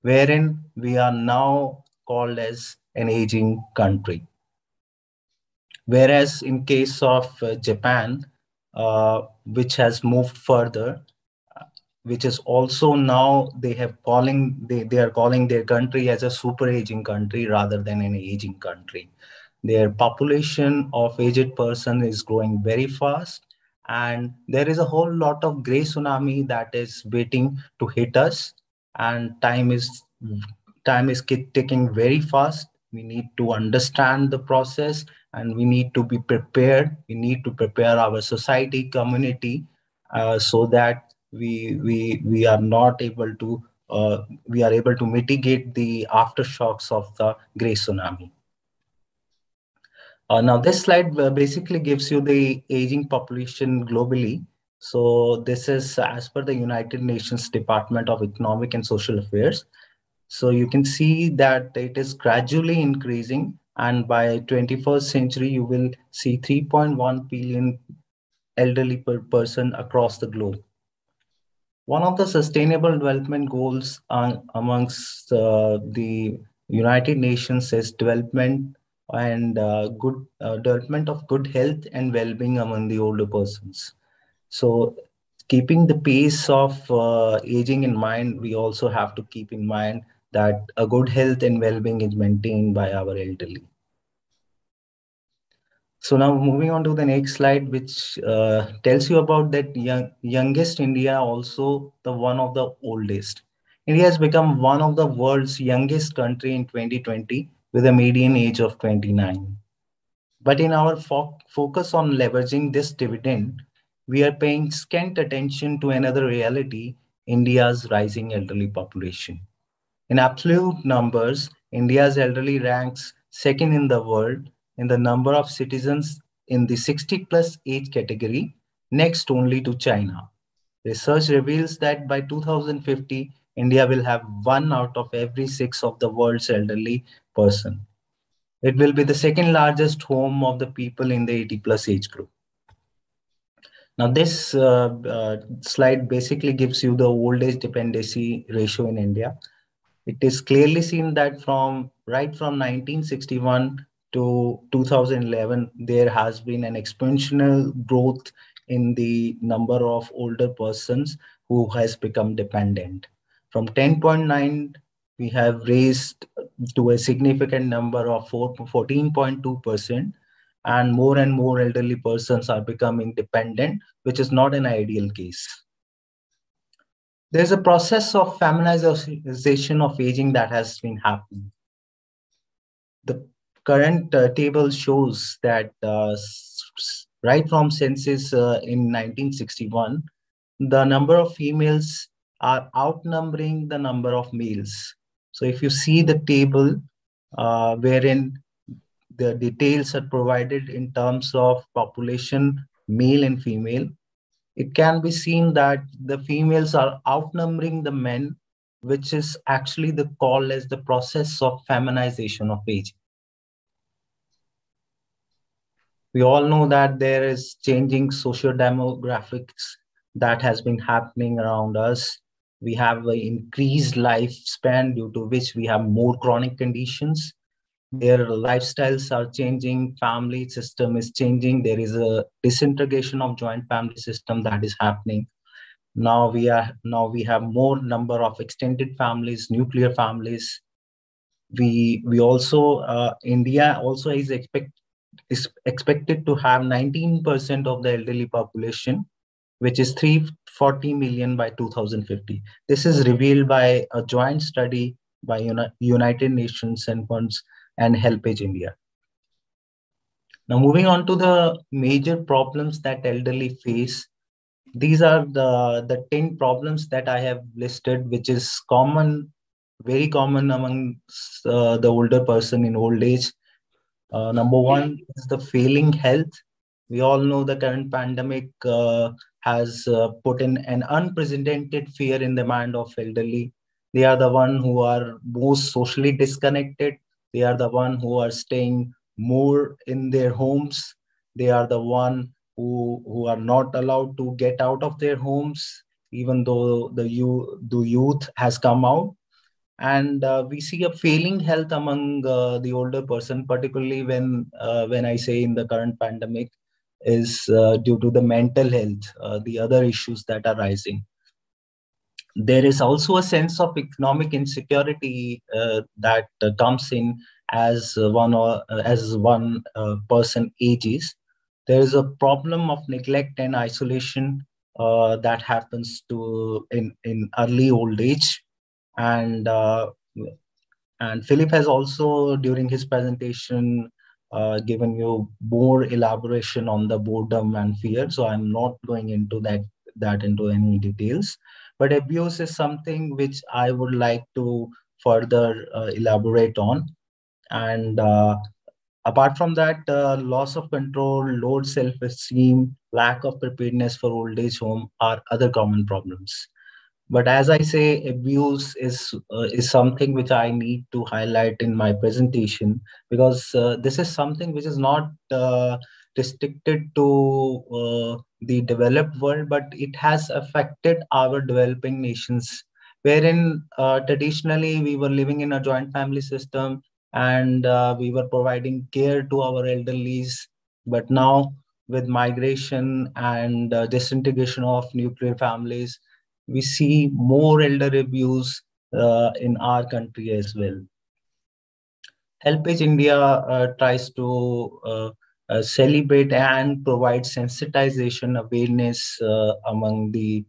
wherein we are now called as an aging country. Whereas in case of Japan, which has moved further, which is also now they are calling their country as a super aging country rather than an aging country. Their population of aged person is growing very fast, and there is a whole lot of gray tsunami that is waiting to hit us, and time is ticking very fast. We need to understand the process, and we need to be prepared. We need to prepare our society, community, so that we are not able to we are able to mitigate the aftershocks of the gray tsunami. Now this slide basically gives you the aging population globally. So this is as per the United Nations Department of Economic and Social Affairs. So you can see that it is gradually increasing, and by 21st century you will see 3.1 billion elderly per person across the globe. One of the sustainable development goals amongst the United Nations is development and development of good health and well-being among the older persons. So keeping the pace of aging in mind, we also have to keep in mind that a good health and well-being is maintained by our elderly. So now moving on to the next slide, which tells you about that youngest India, also the one of the oldest. India has become one of the world's youngest country in 2020 with a median age of 29. But in our focus on leveraging this dividend, we are paying scant attention to another reality, India's rising elderly population. In absolute numbers, India's elderly ranks second in the world in the number of citizens in the 60 plus age category, next only to China. Research reveals that by 2050, India will have 1 out of every 6 of the world's elderly person. It will be the second largest home of the people in the 80 plus age group. Now, this slide basically gives you the old age dependency ratio in India. It is clearly seen that from 1961 to 2011, there has been an exponential growth in the number of older persons who has become dependent. From 10.9, we have raised to a significant number of 14.2%, and more elderly persons are becoming dependent, which is not an ideal case. There's a process of feminization of aging that has been happening. The current table shows that right from census in 1961, the number of females are outnumbering the number of males. So if you see the table wherein the details are provided in terms of population, male and female, it can be seen that the females are outnumbering the men, which is actually the call as the process of feminization of aging. We all know that there is changing socio-demographics that has been happening around us. We have an increased lifespan due to which we have more chronic conditions. Their lifestyles are changing, family system is changing. There is a disintegration of joint family system that is happening. Now we have more number of extended families, nuclear families. We also India also is expected to have 19% of the elderly population, which is 340 million by 2050. This is revealed by a joint study by United Nations and HelpAge India. Now, moving on to the major problems that elderly face. These are the 10 problems that I have listed, which is common, very common among the older person in old age. Number one is the failing health. We all know the current pandemic has put in an unprecedented fear in the mind of elderly. They are the one who are most socially disconnected. They are the one who are staying more in their homes. They are the one who are not allowed to get out of their homes, even though the youth has come out. And we see a failing health among the older person, particularly when I say in the current pandemic, is due to the mental health, the other issues that are rising. There is also a sense of economic insecurity that comes in as one person ages. There is a problem of neglect and isolation that happens in early old age. And Philip has also, during his presentation, given you more elaboration on the boredom and fear. So I'm not going into that into any details. But abuse is something which I would like to further elaborate on. And apart from that, loss of control, low self-esteem, lack of preparedness for old age home are other common problems. But as I say, abuse is something which I need to highlight in my presentation, because this is something which is not restricted to the developed world, but it has affected our developing nations, wherein traditionally we were living in a joint family system, and we were providing care to our elderlies. But now, with migration and disintegration of nuclear families, we see more elder abuse in our country as well. HelpAge India tries to celebrate and provide sensitization awareness among the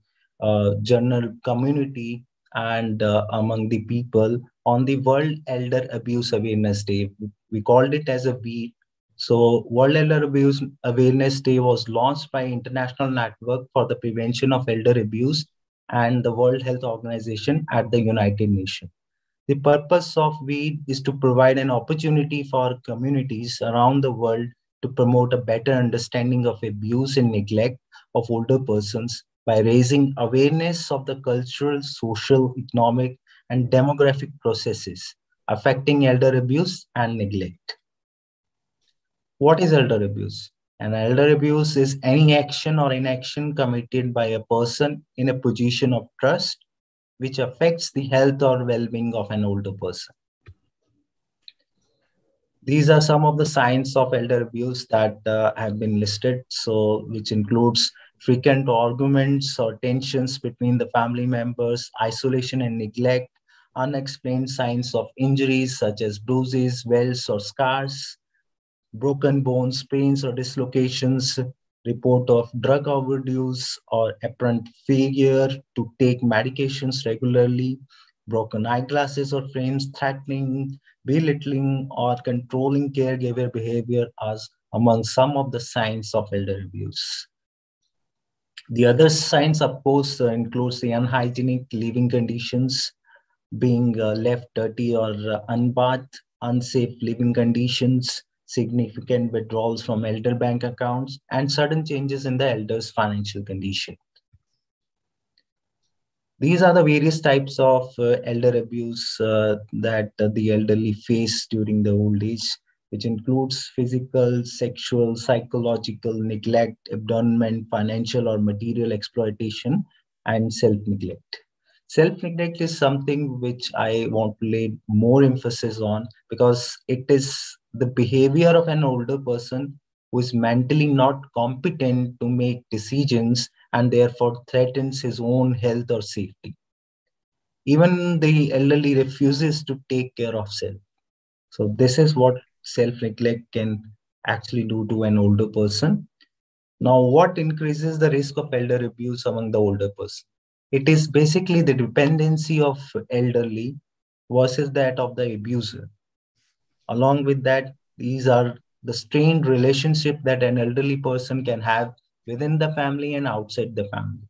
general community and among the people on the World Elder Abuse Awareness Day. We called it as a WEAD. So World Elder Abuse Awareness Day was launched by International Network for the Prevention of Elder Abuse and the World Health Organization at the United Nations. The purpose of WEAD is to provide an opportunity for communities around the world to promote a better understanding of abuse and neglect of older persons by raising awareness of the cultural, social, economic, and demographic processes affecting elder abuse and neglect. What is elder abuse? An elder abuse is any action or inaction committed by a person in a position of trust which affects the health or well-being of an older person. These are some of the signs of elder abuse that have been listed, so which includes frequent arguments or tensions between the family members, isolation and neglect, unexplained signs of injuries such as bruises, welts, or scars, broken bones, pains, or dislocations, report of drug overdose or apparent failure to take medications regularly, broken eyeglasses or frames, threatening, belittling, or controlling caregiver behavior as among some of the signs of elder abuse. The other signs, of course, includes the unhygienic living conditions, being left dirty or unbathed, unsafe living conditions, significant withdrawals from elder bank accounts, and sudden changes in the elder's financial condition. These are the various types of elder abuse that the elderly face during the old age, which includes physical, sexual, psychological neglect, abandonment, financial or material exploitation, and self-neglect. Self-neglect is something which I want to lay more emphasis on, because it is the behavior of an older person who is mentally not competent to make decisions and therefore threatens his own health or safety. Even the elderly refuses to take care of self. So this is what self-neglect can actually do to an older person. Now, what increases the risk of elder abuse among the older person? It is basically the dependency of elderly versus that of the abuser. Along with that, these are the strained relationship that an elderly person can have within the family and outside the family.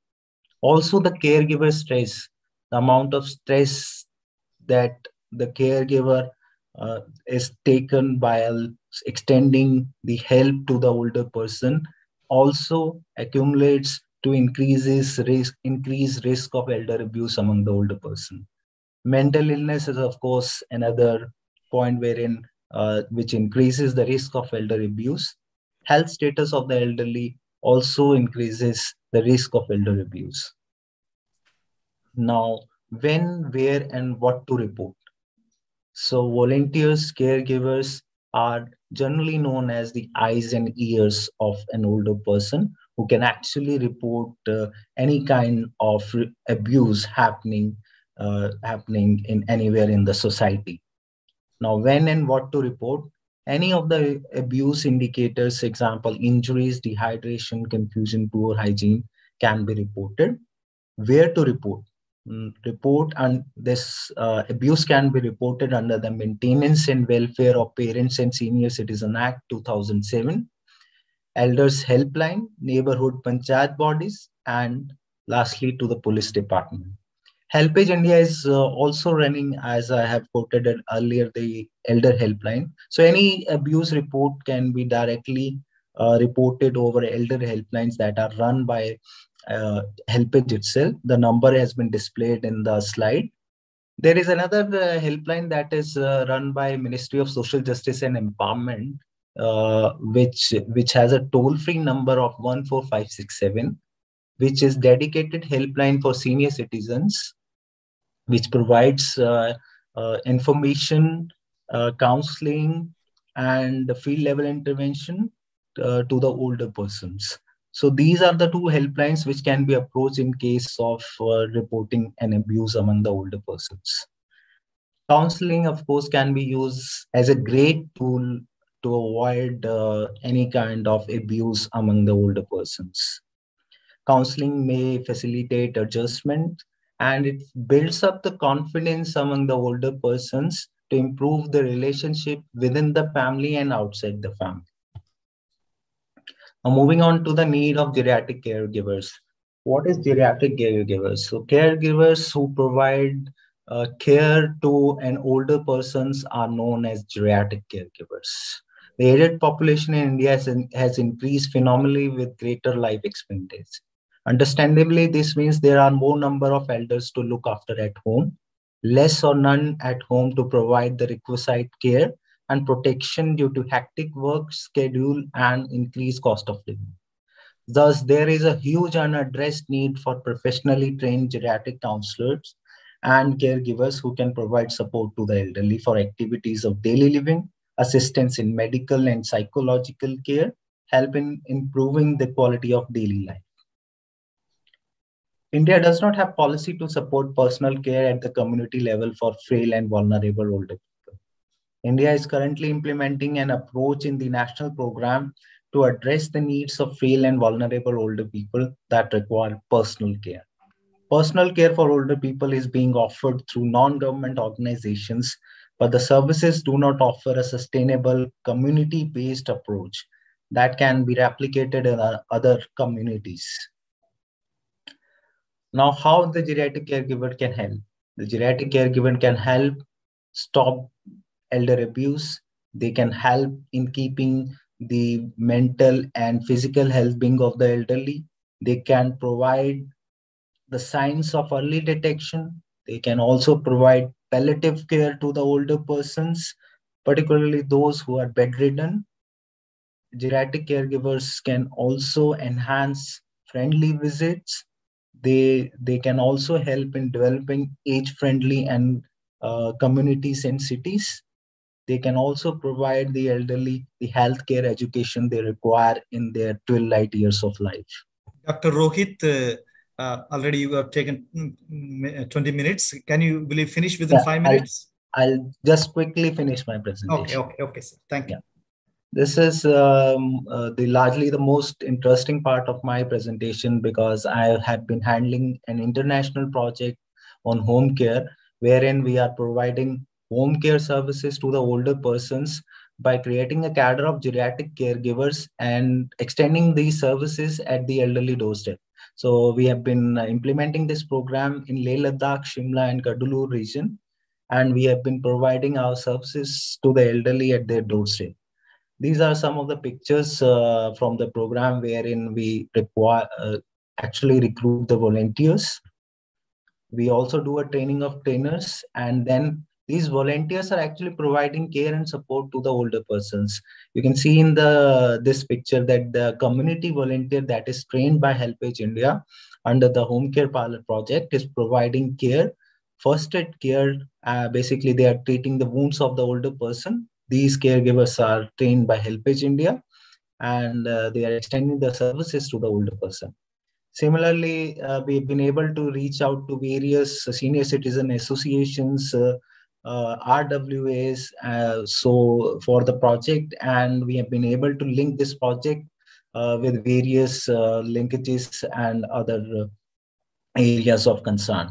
Also, the caregiver stress, the amount of stress that the caregiver is taken by extending the help to the older person also accumulates to increase risk of elder abuse among the older person. Mental illness is, of course, another point wherein which increases the risk of elder abuse. Health status of the elderly also increases the risk of elder abuse. Now, when, where, and what to report? So volunteers, caregivers are generally known as the eyes and ears of an older person who can actually report any kind of abuse happening in anywhere in the society. Now, when and what to report? Any of the abuse indicators, example, injuries, dehydration, confusion, poor hygiene, can be reported. Where to report? Report, and this abuse can be reported under the Maintenance and Welfare of Parents and Senior Citizen Act 2007, Elders Helpline, Neighborhood Panchayat bodies, and lastly to the Police Department. Helpage India is also running, as I have quoted it earlier, the Elder Helpline. So any abuse report can be directly reported over elder helplines that are run by Helpage itself. The number has been displayed in the slide. There is another helpline that is run by Ministry of Social Justice and Empowerment, which has a toll-free number of 14567, which is dedicated helpline for senior citizens, which provides information, counseling, and field level intervention to the older persons. So these are the two helplines which can be approached in case of reporting an abuse among the older persons. Counseling, of course, can be used as a great tool to avoid any kind of abuse among the older persons. Counseling may facilitate adjustment, and it builds up the confidence among the older persons to improve the relationship within the family and outside the family. Now, moving on to the need of geriatric caregivers. What is geriatric caregivers? So caregivers who provide care to an older persons are known as geriatric caregivers. The aged population in India has increased phenomenally with greater life expectancy. Understandably, this means there are more number of elders to look after at home, less or none at home to provide the requisite care and protection due to hectic work schedule and increased cost of living. Thus, there is a huge unaddressed need for professionally trained geriatric counselors and caregivers who can provide support to the elderly for activities of daily living, assistance in medical and psychological care, help in improving the quality of daily life. India does not have policy to support personal care at the community level for frail and vulnerable older people. India is currently implementing an approach in the national program to address the needs of frail and vulnerable older people that require personal care. Personal care for older people is being offered through non-government organizations, but the services do not offer a sustainable community-based approach that can be replicated in other communities. Now, how the geriatric caregiver can help? The geriatric caregiver can help stop elder abuse. They can help in keeping the mental and physical well-being of the elderly. They can provide the signs of early detection. They can also provide palliative care to the older persons, particularly those who are bedridden. Geriatric caregivers can also enhance friendly visits. They can also help in developing age-friendly and communities and cities. They can also provide the elderly the healthcare education they require in their twilight years of life. Dr. Rohit, already you have taken 20 minutes. Will you finish within 5 minutes? I'll just quickly finish my presentation. Okay, sir. Thank you. This is largely the most interesting part of my presentation, because I have been handling an international project on home care, wherein we are providing home care services to the older persons by creating a cadre of geriatric caregivers and extending these services at the elderly doorstep. So we have been implementing this program in Leh Ladakh, Shimla and Kadalur region, and we have been providing our services to the elderly at their doorstep. These are some of the pictures from the program wherein we actually recruit the volunteers. We also do a training of trainers, and then these volunteers are actually providing care and support to the older persons. You can see in this picture that the community volunteer that is trained by HelpAge India under the Home Care Pilot project is providing care, first aid care. Basically, they are treating the wounds of the older person. These caregivers are trained by HelpAge India, and they are extending the services to the older person. Similarly, we've been able to reach out to various senior citizen associations, RWAs, so for the project, and we have been able to link this project with various linkages and other areas of concern.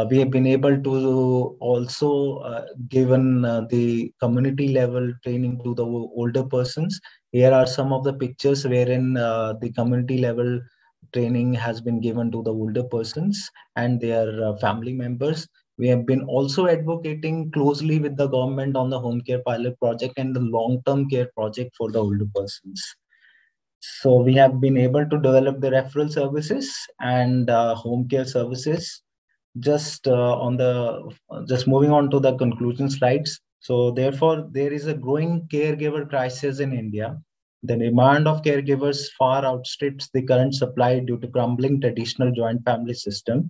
We have been able to also given the community level training to the older persons. Here are some of the pictures wherein the community level training has been given to the older persons and their family members. We have been also advocating closely with the government on the home care pilot project and the long-term care project for the older persons. So we have been able to develop the referral services and home care services. Just moving on to the conclusion slides. So therefore, there is a growing caregiver crisis in India. The demand of caregivers far outstrips the current supply due to crumbling traditional joint family system,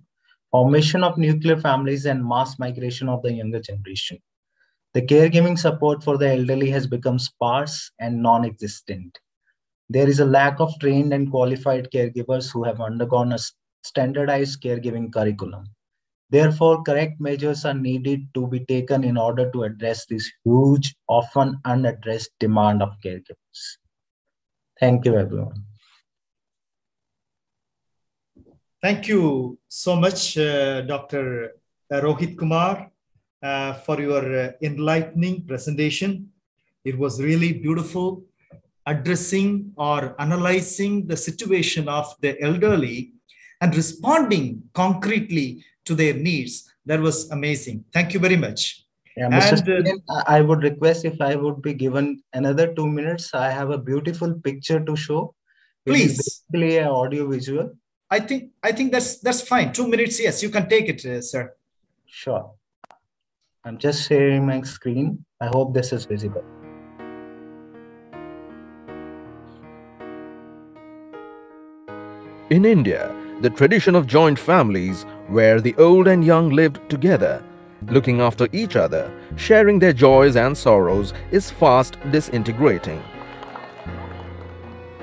formation of nuclear families, and mass migration of the younger generation. The caregiving support for the elderly has become sparse and non-existent. There is a lack of trained and qualified caregivers who have undergone a standardized caregiving curriculum. Therefore, correct measures are needed to be taken in order to address this huge, often unaddressed demand of caregivers. Thank you, everyone. Thank you so much, Dr. Rohit Kumar, for your enlightening presentation. It was really beautiful, addressing or analyzing the situation of the elderly and responding concretely to their needs. That was amazing. Thank you very much. Yeah, Mr. Steven, I would request if I would be given another 2 minutes. I have a beautiful picture to show. Please. It is basically an audio visual. I think that's fine. 2 minutes. Yes, you can take it, sir. Sure. I'm just sharing my screen. I hope this is visible. In India, the tradition of joint families, where the old and young lived together, looking after each other, sharing their joys and sorrows, is fast disintegrating.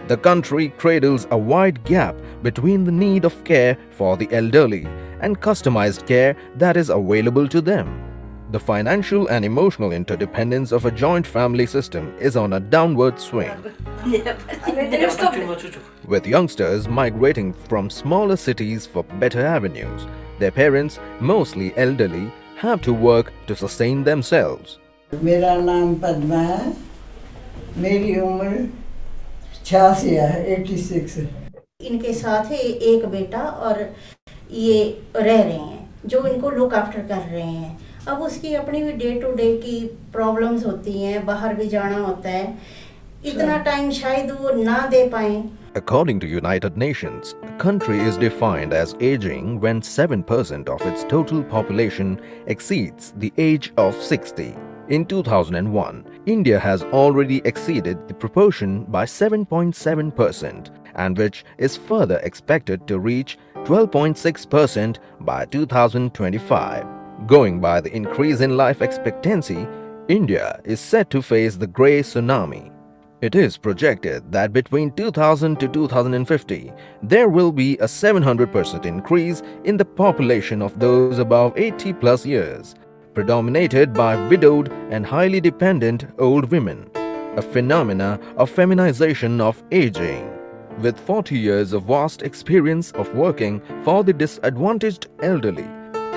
The country cradles a wide gap between the need of care for the elderly and customized care that is available to them. The financial and emotional interdependence of a joint family system is on a downward swing, with youngsters migrating from smaller cities for better avenues. Their parents, mostly elderly, have to work to sustain themselves. मेरा नाम पद्मा है, मेरी उम्र 86 है, 86 है। इनके साथ है एक बेटा और ये रह रहे हैं जो इनको लुक आफ्टर कर रहे हैं। अब उसकी अपनी भी डे टू डे की प्रॉब्लम्स होती हैं, बाहर भी जाना होता है, इतना टाइम शायद वो ना दे पाएं। According to United Nations, a country is defined as aging when 7% of its total population exceeds the age of 60. In 2001, India has already exceeded the proportion by 7.7%, and which is further expected to reach 12.6% by 2025. Going by the increase in life expectancy, India is set to face the grey tsunami. It is projected that between 2000 to 2050, there will be a 700% increase in the population of those above 80 plus years, predominated by widowed and highly dependent old women, a phenomena of feminization of aging. With 40 years of vast experience of working for the disadvantaged elderly,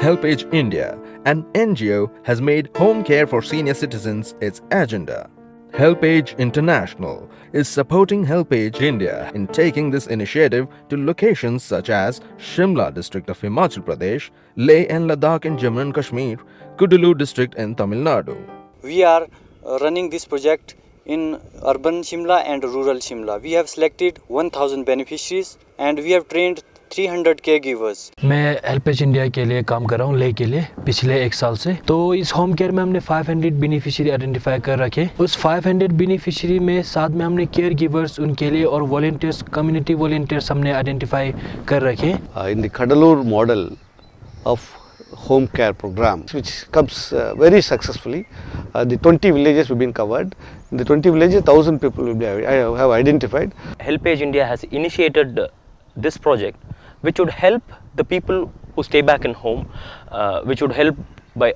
HelpAge India, an NGO, has made home care for senior citizens its agenda. HelpAge International is supporting HelpAge India in taking this initiative to locations such as Shimla district of Himachal Pradesh, Leh and Ladakh in Jammu and Kashmir, Kudalur district in Tamil Nadu. We are running this project in urban Shimla and rural Shimla. We have selected 1000 beneficiaries and we have trained 300 caregivers. मैं HelpAge India के लिए काम कर रहा हूँ ले के लिए पिछले 1 साल से। तो इस होम केयर में हमने 500 बेनिफिशियरी आइडेंटिफाई कर रखे। उस 500 बेनिफिशियरी में साथ में हमने केयर गिवर्स उनके लिए और वॉलंटियर्स, कम्युनिटी वॉलंटियर्स हमने आइडेंटिफाई कर रखे। In the Kadalur model of home care program, which comes very successfully, the 20 villages have been covered. In the 20 villages, 1000 people will be have identified. HelpAge India has initiated this project, which would help the people who stay back in home, which would help by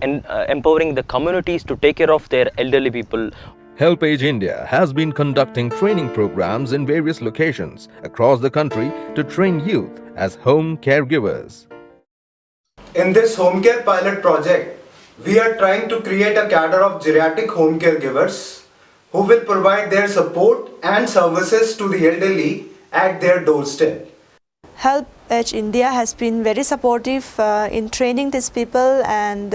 empowering the communities to take care of their elderly people. HelpAge India has been conducting training programs in various locations across the country to train youth as home caregivers. In this home care pilot project, we are trying to create a cadre of geriatric home caregivers who will provide their support and services to the elderly at their doorstep. HelpAge India has been very supportive in training these people, and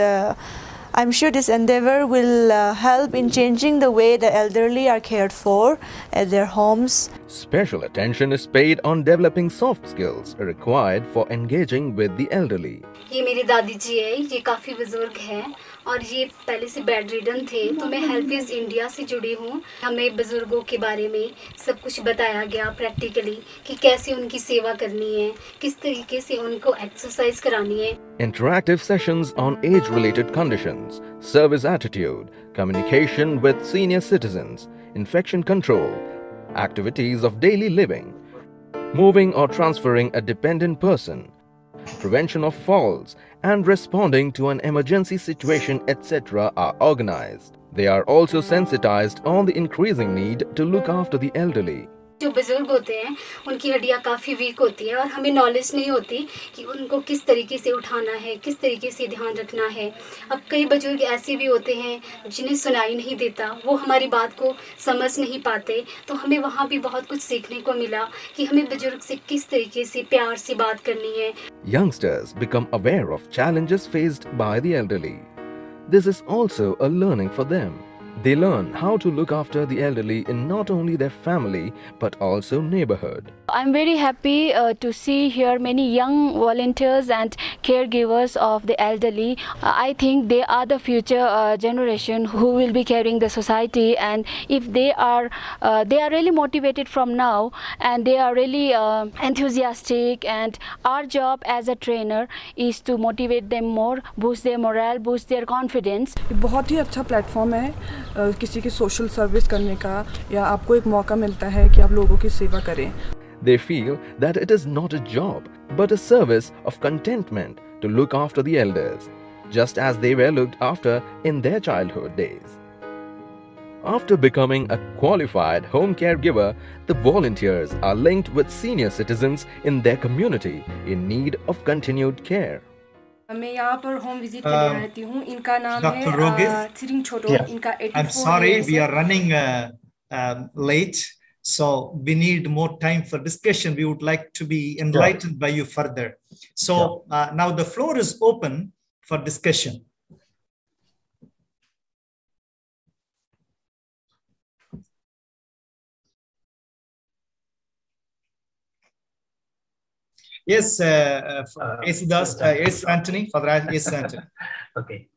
I'm sure this endeavor will help in changing the way the elderly are cared for at their homes. Special attention is paid on developing soft skills required for engaging with the elderly. ये मेरी दादी जी है, ये काफ़ी बुजुर्ग हैं और ये पहले से बेड रिडन थे। तो मैं हेल्पेज इंडिया से जुड़ी हूँ। हमें बुजुर्गों के बारे में सब कुछ बताया गया प्रैक्टिकली कि कैसे उनकी सेवा करनी है, किस तरीके से उनको एक्सरसाइज करानी है। Interactive sessions on age-related conditions, service attitude, communication with senior citizens, infection control, activities of daily living, moving or transferring a dependent person, prevention of falls, and responding to an emergency situation, etc. are organized. They are also sensitized on the increasing need to look after the elderly. जो बुजुर्ग होते हैं उनकी हड्डियाँ काफ़ी week होती हैं और हमें नॉलेज नहीं होती कि उनको किस तरीके से उठाना है, किस तरीके से ध्यान रखना है। अब कई बुजुर्ग ऐसे भी होते हैं जिन्हें सुनाई नहीं देता, वो हमारी बात को समझ नहीं पाते। तो हमें वहाँ भी बहुत कुछ सीखने को मिला कि हमें बुजुर्ग से किस तरीके से प्यार से बात करनी है। Youngsters become aware of challenges faced by the elderly. This is also a learning for them. They learn how to look after the elderly in not only their family but also neighborhood. I'm very happy to see here many young volunteers and caregivers of the elderly. I think they are the future generation who will be carrying the society, and if they are really motivated from now and they are really enthusiastic, and our job as a trainer is to motivate them more, boost their morale, boost their confidence. बहुत ही अच्छा platform है किसी की social service करने का, या आपको एक मौका मिलता है कि आप लोगों की सेवा करें. They feel that it is not a job but a service of contentment to look after the elders, just as they were looked after in their childhood days. After becoming a qualified home caregiver, the volunteers are linked with senior citizens in their community in need of continued care. मैं यहाँ पर home visit करने आती हूँ। इनका नाम है सिरिंग छोटो। इनका 84 I'm sorry, we are running late, so we need more time for discussion. We would like to be enlightened by you further. So now the floor is open for discussion. Yes, yes, Anthony, Father, yes, Anthony. Okay.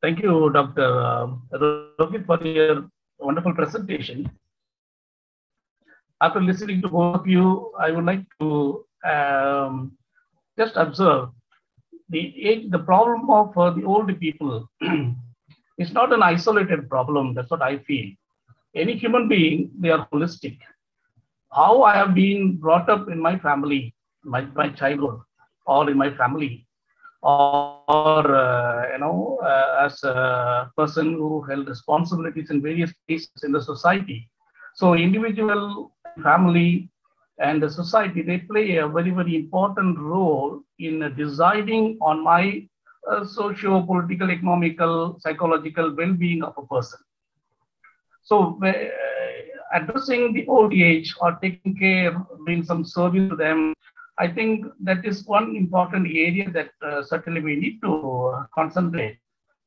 Thank you, Dr. Rohit, for your wonderful presentation. after listening to both of you, I would like to just observe the problem of the old people. It's not an isolated problem. That's what I feel. Any human being, they are holistic. How I have been brought up in my family, my childhood, or in my family, or as a person who held responsibilities in various places in the society. So individual, family, and the society, they play a very, very important role in deciding on my socio-political, economical, psychological well-being of a person. So addressing the old age or taking care, doing some service to them, I think that is one important area that certainly we need to concentrate.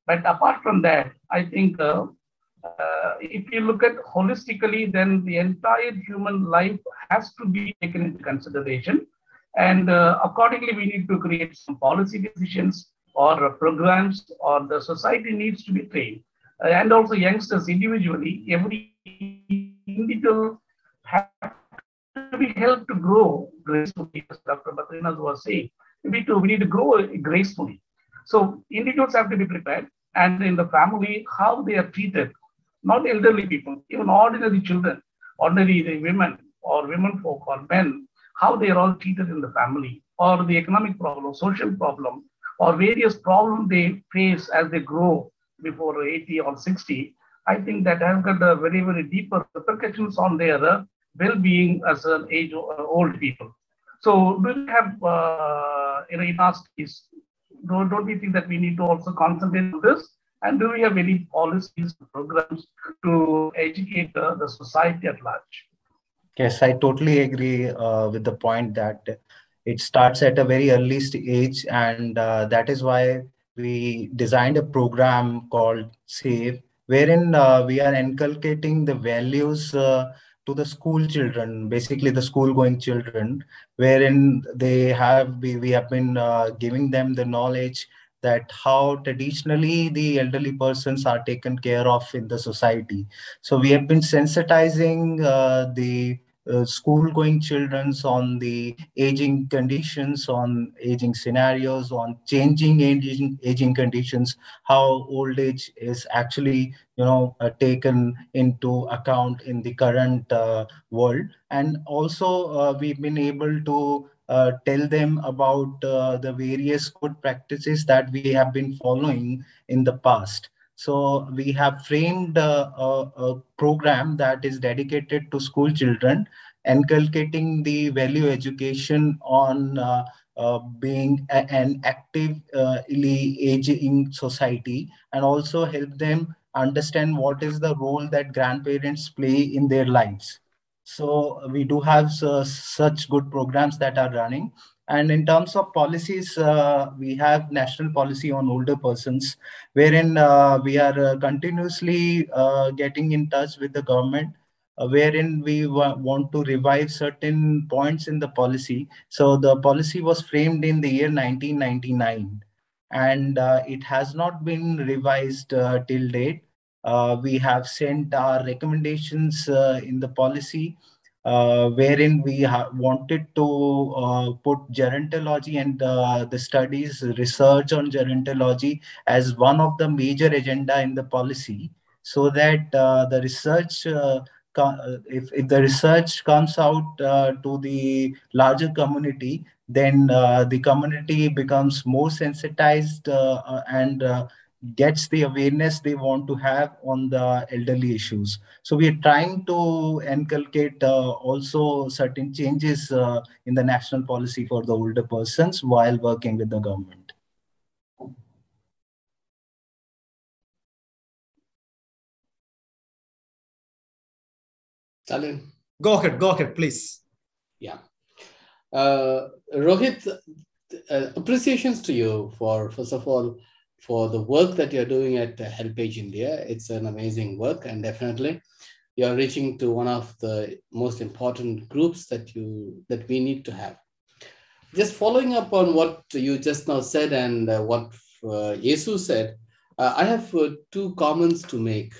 But apart from that, I think if you look at holistically, then the entire human life has to be taken into consideration. And accordingly, we need to create some policy decisions or programs, or the society needs to be trained. And also youngsters individually, every individual has to be helped to grow gracefully, as Dr. Badrinath was saying. We need to grow gracefully. So individuals have to be prepared, and in the family, how they are treated, not elderly people, even ordinary children, ordinary women or women folk or men, how they are all treated in the family, or the economic problem, social problem, or various problems they face as they grow before 80 or 60. I think that has got a very, very deeper repercussions on their well-being as an age old people. So do we have, in our studies, don't we think that we need to also concentrate on this? And do we have any policies, programs to educate the society at large? Yes, I totally agree with the point that it starts at a very early age, and that is why we designed a program called SAVE, wherein we are inculcating the values to the school children, basically the school-going children, wherein we have been giving them the knowledge that how traditionally the elderly persons are taken care of in the society. So we have been sensitizing the school-going children on the aging conditions, on aging scenarios, on changing aging conditions, how old age is actually taken into account in the current world. And also we've been able to tell them about the various good practices that we have been following in the past. So we have framed a program that is dedicated to school children, inculcating the value education on being an actively aging society, and also help them understand what is the role that grandparents play in their lives. So we do have such good programs that are running. And in terms of policies, we have national policy on older persons, wherein we are continuously getting in touch with the government, wherein we want to revive certain points in the policy. So the policy was framed in the year 1999, and it has not been revised till date. We have sent our recommendations in the policy, wherein we wanted to put gerontology and the studies, research on gerontology as one of the major agenda in the policy, so that the research, if the research comes out to the larger community, then the community becomes more sensitized and gets the awareness they want to have on the elderly issues. So we are trying to inculcate also certain changes in the national policy for the older persons while working with the government. Stalin. Go ahead, please. Yeah. Rohit, appreciations to you for, first of all, for the work that you're doing at HelpAge India. It's an amazing work, and definitely you're reaching to one of the most important groups that we need to have. Just following up on what you just now said and what Jesus said, I have two comments to make,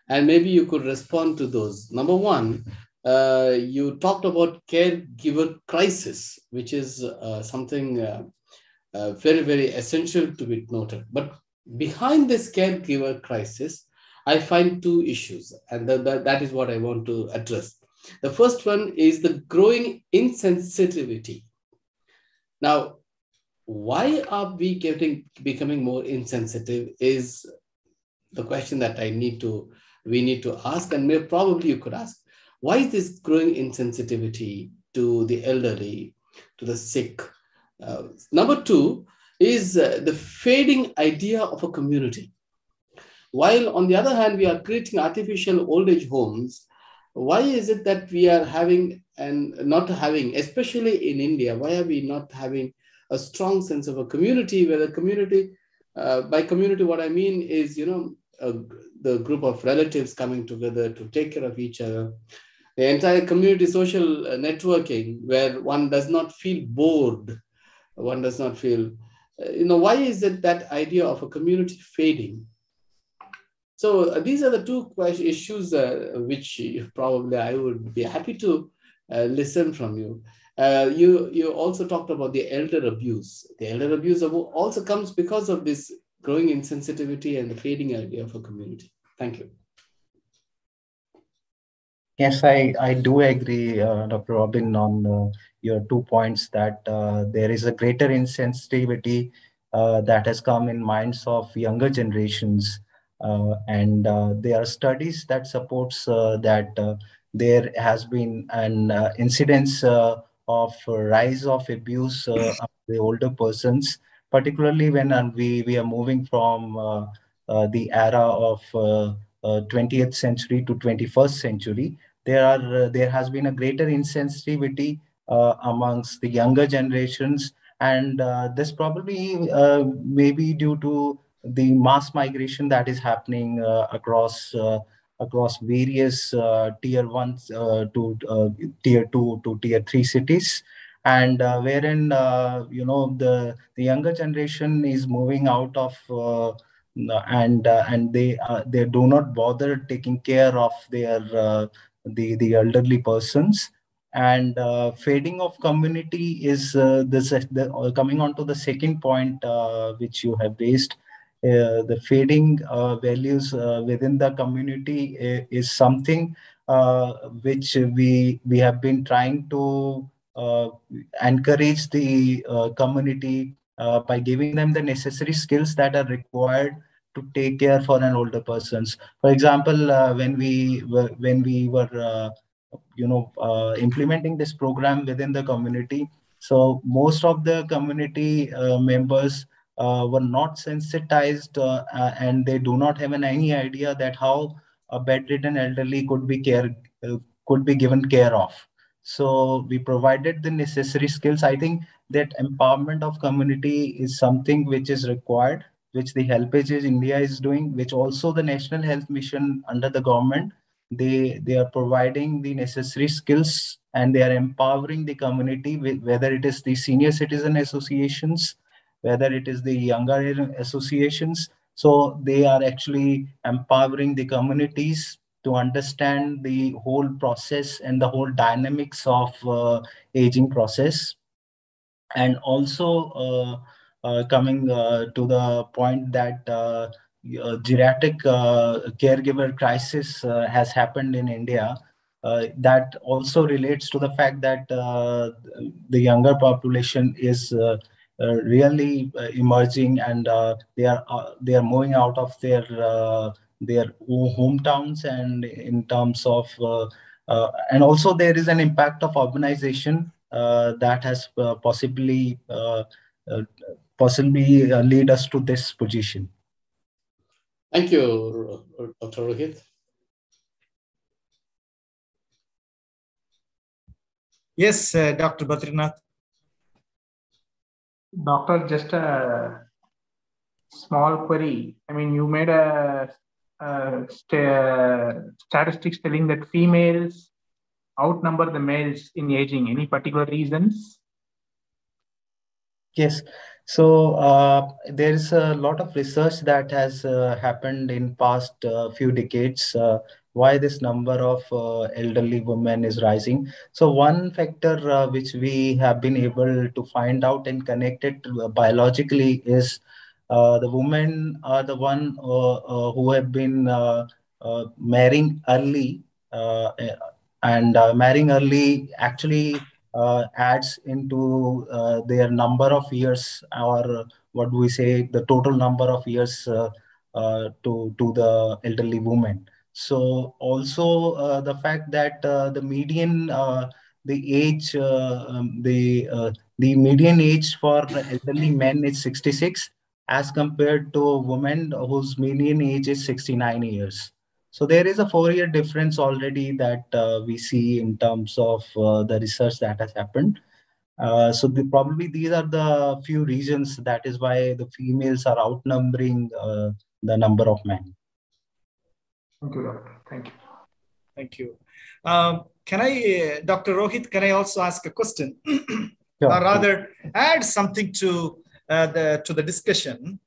and maybe you could respond to those. Number one, you talked about caregiver crisis, which is something very, very essential to be noted. But behind this caregiver crisis, I find two issues, and that is what I want to address. The first one is the growing insensitivity. Now, why are we becoming more insensitive is the question that we need to ask, and probably you could ask, why is this growing insensitivity to the elderly, to the sick? Number two is the fading idea of a community. While on the other hand, we are creating artificial old age homes, why is it that we are having and not having, especially in India, why are we not having a strong sense of a community where the community, by community, what I mean is, the group of relatives coming together to take care of each other, the entire community social networking where one does not feel bored, one does not feel, why is it that idea of a community fading? So these are the two issues which probably I would be happy to listen from you. You also talked about the elder abuse. The elder abuse also comes because of this growing insensitivity and the fading idea of a community. Thank you. Yes, I do agree, Dr. Robin, on your 2 points that there is a greater insensitivity that has come in minds of younger generations. And there are studies that supports that there has been an incidence of rise of abuse of the older persons, particularly when we are moving from the era of 20th century to 21st century. There has been a greater insensitivity amongst the younger generations, and this probably may be due to the mass migration that is happening across various tier 1 to tier 2 to tier 3 cities, and wherein the younger generation is moving out of and they do not bother taking care of their the elderly persons. And fading of community is coming on to the second point which you have raised. The fading values within the community is something which we have been trying to encourage the community by giving them the necessary skills that are required to take care for an older persons. For example, when we were implementing this program within the community, so most of the community members were not sensitized and they do not have any idea that how a bedridden elderly could be given care of. So we provided the necessary skills. I think that empowerment of community is something which is required, which the Helpage India is doing, which also the National Health Mission under the government, they are providing the necessary skills and they are empowering the community, whether it is the senior citizen associations, whether it is the younger associations. So they are actually empowering the communities to understand the whole process and the whole dynamics of aging process. And also coming to the point that geriatric caregiver crisis has happened in India, that also relates to the fact that the younger population is really emerging, and they are moving out of their hometowns, and in terms of and also there is an impact of urbanization that has possibly lead us to this position. Thank you, Dr. Rohit. Yes, Dr. Badrinath. Doctor, just a small query. I mean, you made a statistics telling that females outnumber the males in aging. Any particular reasons? Yes. So there is a lot of research that has happened in past few decades why this number of elderly women is rising. So one factor which we have been able to find out and connect it biologically is the women are the one who have been marrying early, and marrying early actually adds into their number of years, or what do we say, the total number of years to the elderly woman. So also the fact that the age the median age for elderly men is 66, as compared to women whose median age is 69 years. So there is a 4-year difference already that we see in terms of the research that has happened. Probably these are the few reasons that is why the females are outnumbering the number of men. Thank you, Doctor. Thank you. Thank you. Can I, Dr. Rohit, can I also ask a question? Sure. Or rather add something to the discussion?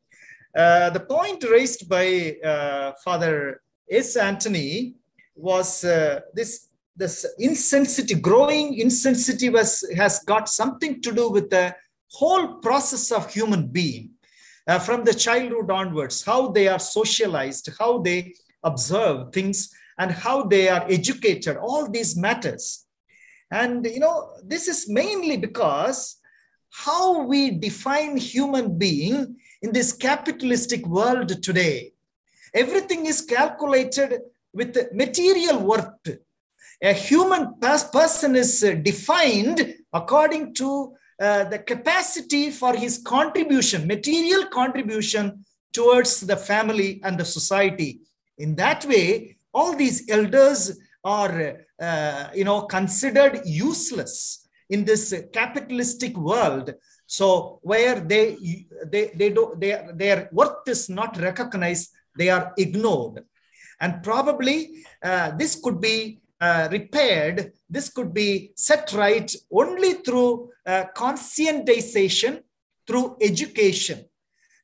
The point raised by Father S. Anthony was this insensitivity, growing insensitivity has got something to do with the whole process of human being from the childhood onwards, how they are socialized, how they observe things, and how they are educated. All these matters. And, this is mainly because how we define human being in this capitalistic world today. Everything is calculated with material worth. A human person is defined according to the capacity for his contribution, material contribution towards the family and the society. In that way, all these elders are, considered useless in this capitalistic world. So where their worth is not recognized, they are ignored. And probably this could be repaired, this could be set right only through conscientization, through education.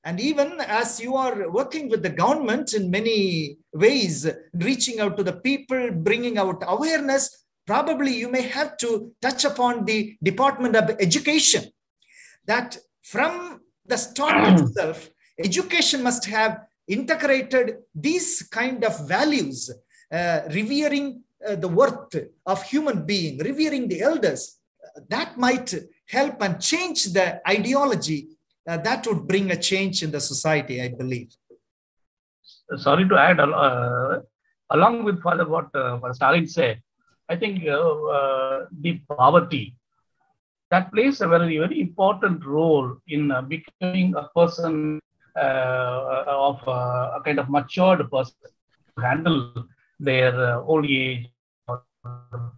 And even as you are working with the government in many ways, reaching out to the people, bringing out awareness, probably you may have to touch upon the Department of Education, that from the start itself, education must have integrated these kind of values, revering the worth of human being, revering the elders. That might help and change the ideology. That would bring a change in the society, I believe. Sorry to add, along with Father what Stalin said, I think the poverty, that plays a very, very important role in becoming a person of a kind of matured person to handle their old age or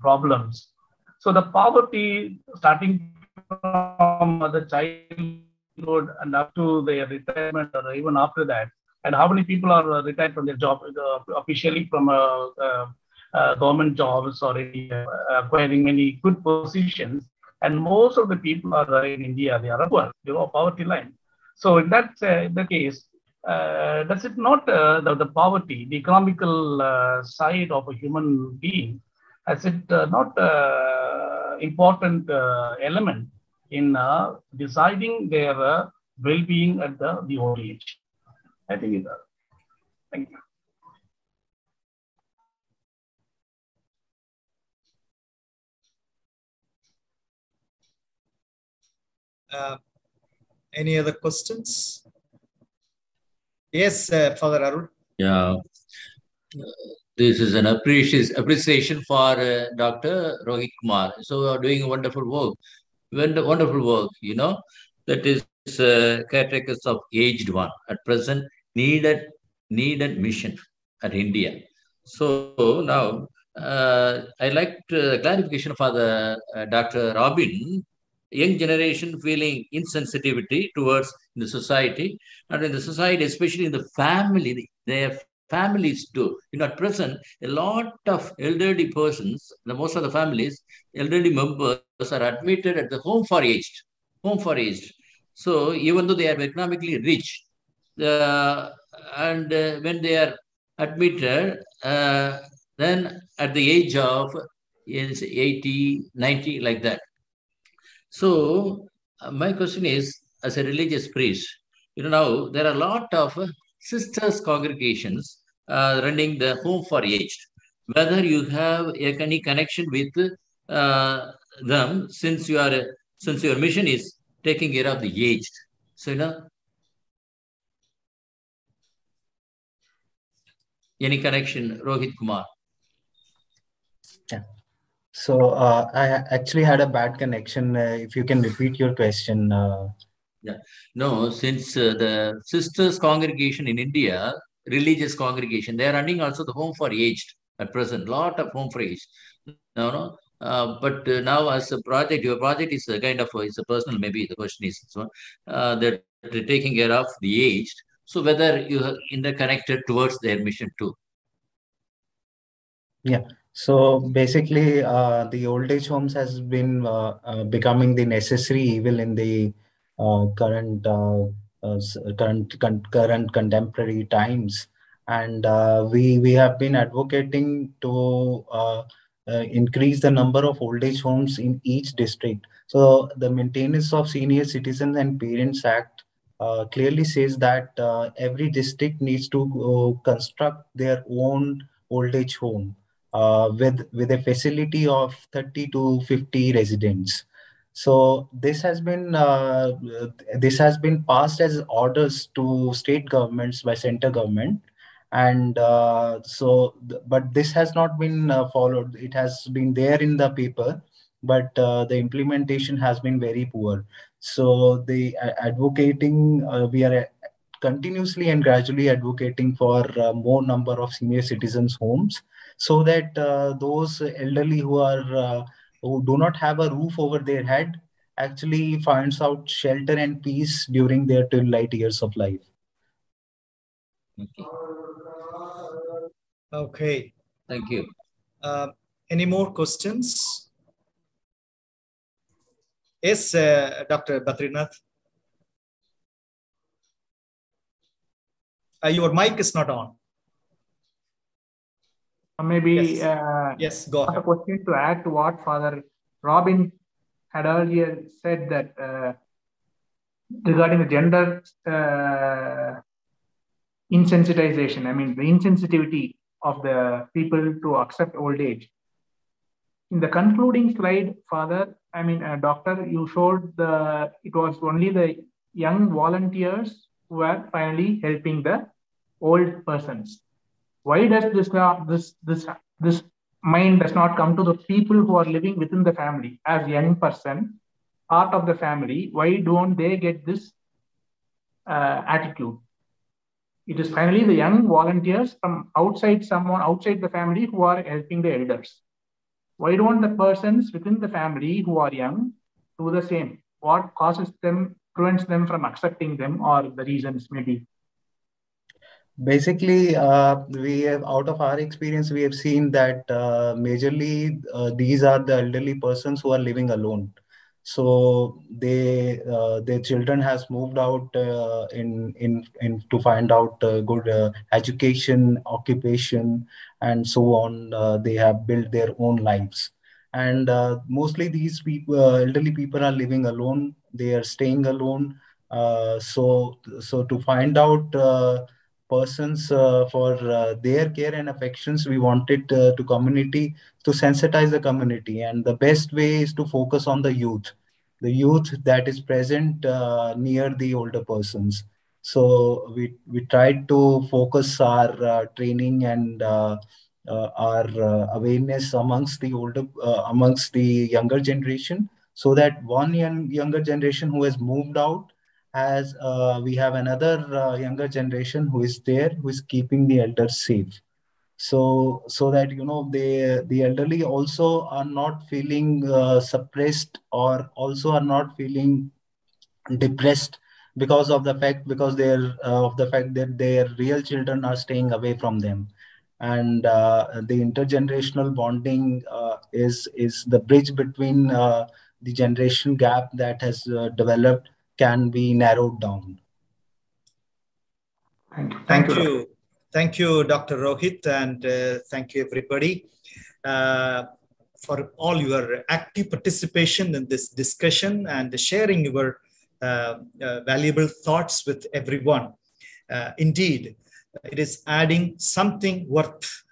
problems. So the poverty starting from the childhood and up to their retirement or even after that, and how many people are retired from their job officially from government jobs or acquiring many good positions, and most of the people are in India, they are poor, poverty line. So in that the case, does it not the poverty, the economical side of a human being, has it not important element in deciding their well-being at the old age? I think it does. Thank you. Any other questions? Yes, Father Arul. Yeah. This is an appreciation for Dr. Rohit Kumar. So doing wonderful work. Wonderful work, that is caretakers of aged one at present needed mission at India. So now I like clarification for the Dr. Robin. Young generation feeling insensitivity towards the society, and in the society, especially in the family, their families too. At present, a lot of elderly persons, most of the families, elderly members are admitted at the home for aged. So even though they are economically rich, and when they are admitted, the then at the age of 80, 90, like that. So my question is, as a religious priest, now there are a lot of sisters congregations running the home for aged. Whether you have any connection with them, since your mission is taking care of the aged. So any connection, Rohit Kumar? Yeah. So I actually had a bad connection. If you can repeat your question. Yeah. No, since the sisters congregation in India, religious congregation, they are running also the home for aged at present. Lot of home for aged. No. But now as a project, your project is a kind of it's a personal. Maybe the question is so that they're taking care of the aged. So whether you are interconnected towards their mission too. Yeah. So basically, the old age homes has been becoming the necessary evil in the current contemporary times, and we have been advocating to increase the number of old age homes in each district. So the Maintenance of Senior Citizens and Parents Act clearly says that every district needs to construct their own old age home with a facility of 30 to 50 residents. So this has been passed as orders to state governments by central government, and but this has not been followed. It has been there in the paper, but the implementation has been very poor. So the advocating we are continuously and gradually advocating for more number of senior citizens homes, so that those elderly who do not have a roof over their head actually finds out shelter and peace during their twilight years of life. Okay. Thank you. Any more questions? Yes, Dr. Badrinath. Your mic is not on. Maybe yes, go ahead. A question to add to what Father Robin had earlier said, that regarding the gender insensitization, the insensitivity of the people to accept old age. In the concluding slide, Father, Doctor, you showed it was only the young volunteers who were finally helping the old persons. Why does this mind does not come to the people who are living within the family as young person, part of the family? Why don't they get this attitude? It is finally the young volunteers from outside the family who are helping the elders. Why don't the persons within the family who are young do the same? What prevents them from accepting them, or the reasons maybe? Basically, we have, out of our experience, we have seen that majorly these are the elderly persons who are living alone. So their children has moved out in to find out good education, occupation, and so on. They have built their own lives, and mostly these people, elderly people, are living alone. They are staying alone. So to find out persons for their care and affections, we wanted to sensitize the community, and the best way is to focus on the youth that is present near the older persons. So we tried to focus our training and our awareness amongst the younger generation, so that one younger generation who has moved out, as we have another younger generation who is there, who is keeping the elders safe. So that the elderly also are not feeling suppressed, or also are not feeling depressed because of the fact that their real children are staying away from them. And the intergenerational bonding is the bridge between the generation gap that has developed, can be narrowed down. Thank you. Thank you, Dr. Rohit, and thank you, everybody, for all your active participation in this discussion and sharing your valuable thoughts with everyone. Indeed, it is adding something worth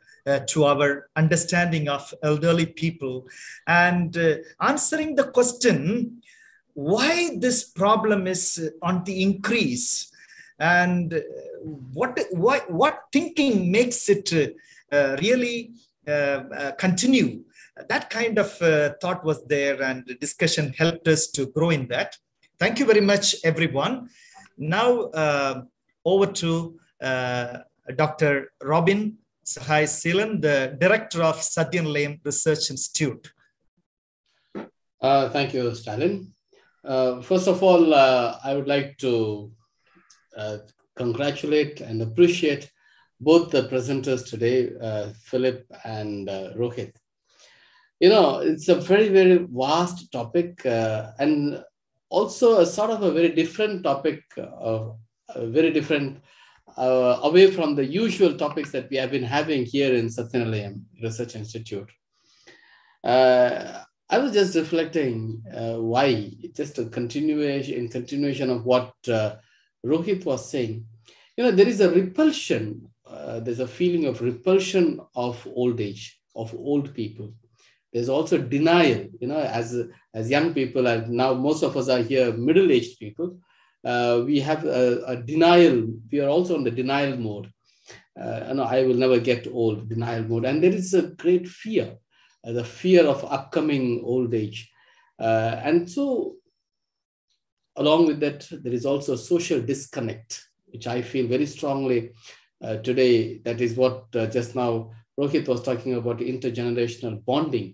to our understanding of elderly people and answering the question why this problem is on the increase and what thinking makes it really continue. That kind of thought was there, and the discussion helped us to grow in that. Thank you very much, everyone. Now, over to Dr. Robin Sahai Seelan, the Director of Satyan Lane Research Institute. Thank you, Stalin. First of all, I would like to congratulate and appreciate both the presenters today, Philip and Rohit. You know, it's a very, very vast topic and also a sort of a very different topic, very different, away from the usual topics that we have been having here in Satyan Lane Research Institute. I was just reflecting why, just a continuation of what Rohit was saying. You know, there is a repulsion, there's a feeling of repulsion of old age, of old people. There's also denial, you know, as young people, and now most of us are here middle-aged people, we have a denial, we are also on the denial mode. No, I will never get old, denial mode. And there is a great fear, the fear of upcoming old age. And so along with that, there is also social disconnect, which I feel very strongly today. That is what just now Rohit was talking about, intergenerational bonding.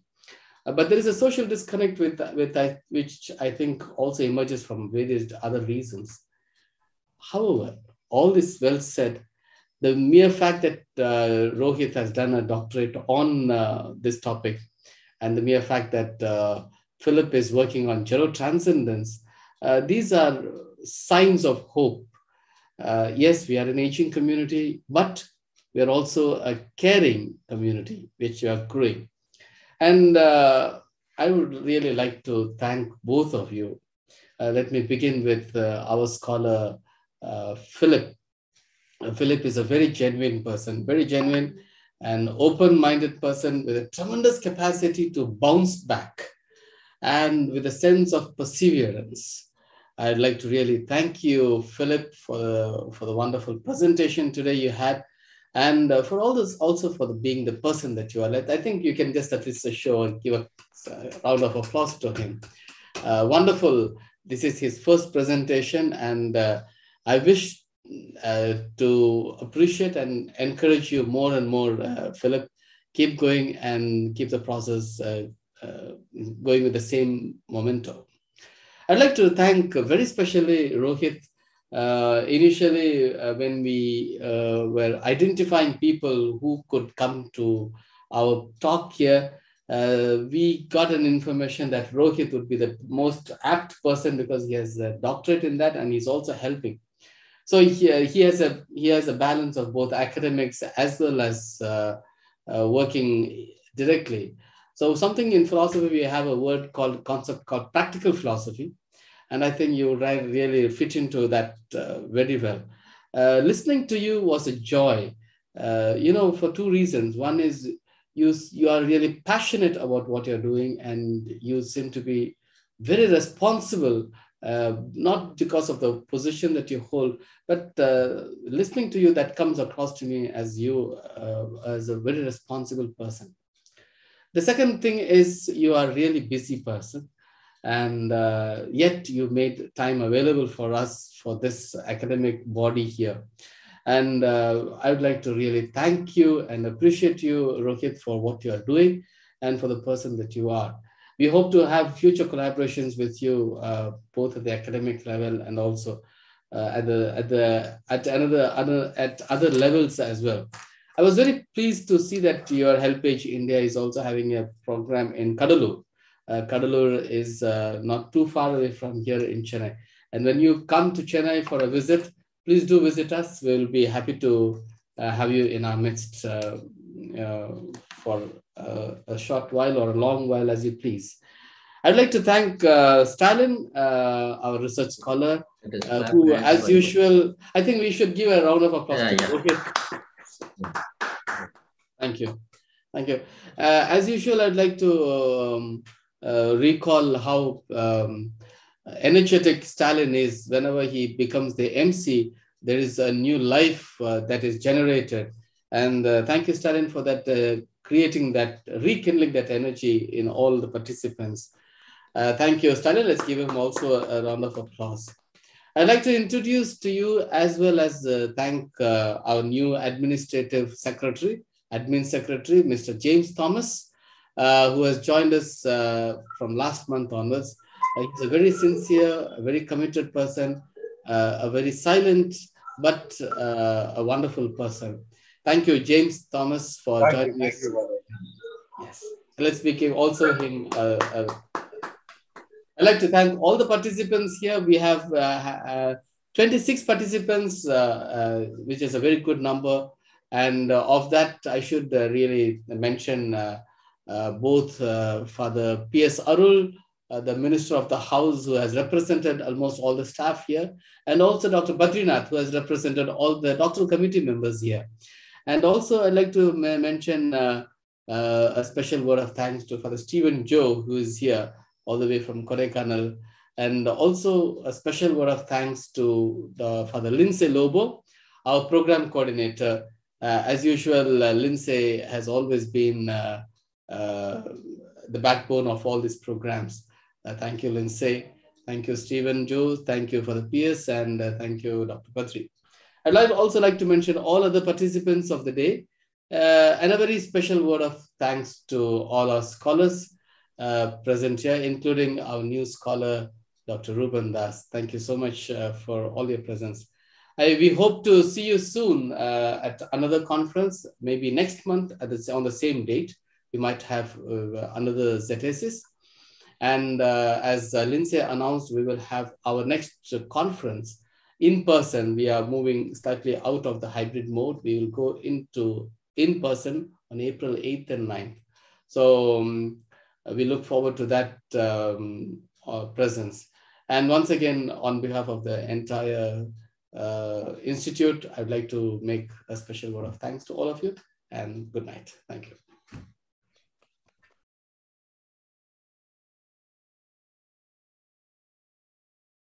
But there is a social disconnect with that, which I think also emerges from various other reasons. However, all this well said, the mere fact that Rohit has done a doctorate on this topic, and the mere fact that Philip is working on gerotranscendence, these are signs of hope. Yes, we are an aging community, but we are also a caring community, which we are growing. And I would really like to thank both of you. Let me begin with our scholar, Philip. Philip is a very genuine person, very genuine and open-minded person with a tremendous capacity to bounce back and with a sense of perseverance. I'd like to really thank you, Philip, for the wonderful presentation today you had. And for all this, also for being the person that you are. I think you can just at least show and give a round of applause to him. Wonderful. This is his first presentation, and I wish to appreciate and encourage you more and more, Philip. Keep going and keep the process going with the same momentum. I'd like to thank very specially Rohit. Initially, when we were identifying people who could come to our talk here, we got an information that Rohit would be the most apt person because he has a doctorate in that and he's also helping. So he has a balance of both academics as well as working directly. So something in philosophy, we have a concept called practical philosophy. And I think you really fit into that very well. Listening to you was a joy, you know, for two reasons. One is you are really passionate about what you're doing, and you seem to be very responsible, not because of the position that you hold, but listening to you, that comes across to me as you as a very responsible person. The second thing is you are a really busy person. And yet you made time available for us for this academic body here. And I would like to really thank you and appreciate you, Rohit, for what you are doing and for the person that you are. We hope to have future collaborations with you, both at the academic level and also at other levels as well. I was very pleased to see that your HelpAge India is also having a program in Kadalur. Kadalur is not too far away from here in Chennai. And when you come to Chennai for a visit, please do visit us. We'll be happy to have you in our midst for a short while or a long while, as you please. I'd like to thank Stalin, our research scholar, who, as usual, I think we should give a round of applause to Rohit. Thank you. Thank you. As usual, I'd like to recall how energetic Stalin is. Whenever he becomes the MC, there is a new life that is generated. And thank you, Stalin, for that, creating that, rekindling that energy in all the participants. Thank you, Stalin. Let's give him also a round of applause. I'd like to introduce to you, as well as thank our new administrative secretary, admin secretary, Mr. James Thomas, who has joined us from last month onwards. He's a very sincere, a very committed person, a very silent, but a wonderful person. Thank you, James Thomas, for joining us. Yes. Let's give also him I'd like to thank all the participants here. We have 26 participants, which is a very good number. And of that, I should really mention both Father P.S. Arul, the Minister of the House, who has represented almost all the staff here, and also Dr. Badrinath, who has represented all the doctoral committee members here. And also, I'd like to mention a special word of thanks to Father Stephen Joe, who is here all the way from Kodaikanal, and also a special word of thanks to Father Lindsay Lobo, our program coordinator. As usual, Lindsay has always been the backbone of all these programs. Thank you, Lindsay. Thank you, Stephen Joe. Thank you for the PS, and thank you, Dr. Patri. I'd also like to mention all other participants of the day, and a very special word of thanks to all our scholars present here, including our new scholar, Dr. Ruben Das. Thank you so much for all your presence. We hope to see you soon at another conference, maybe next month on the same date. We might have another Zetesis. And as Lindsay announced, we will have our next conference in person. We are moving slightly out of the hybrid mode. We will go into in person on April 8th and 9th. So we look forward to that presence. And once again, on behalf of the entire Institute, I'd like to make a special word of thanks to all of you, and good night. Thank you.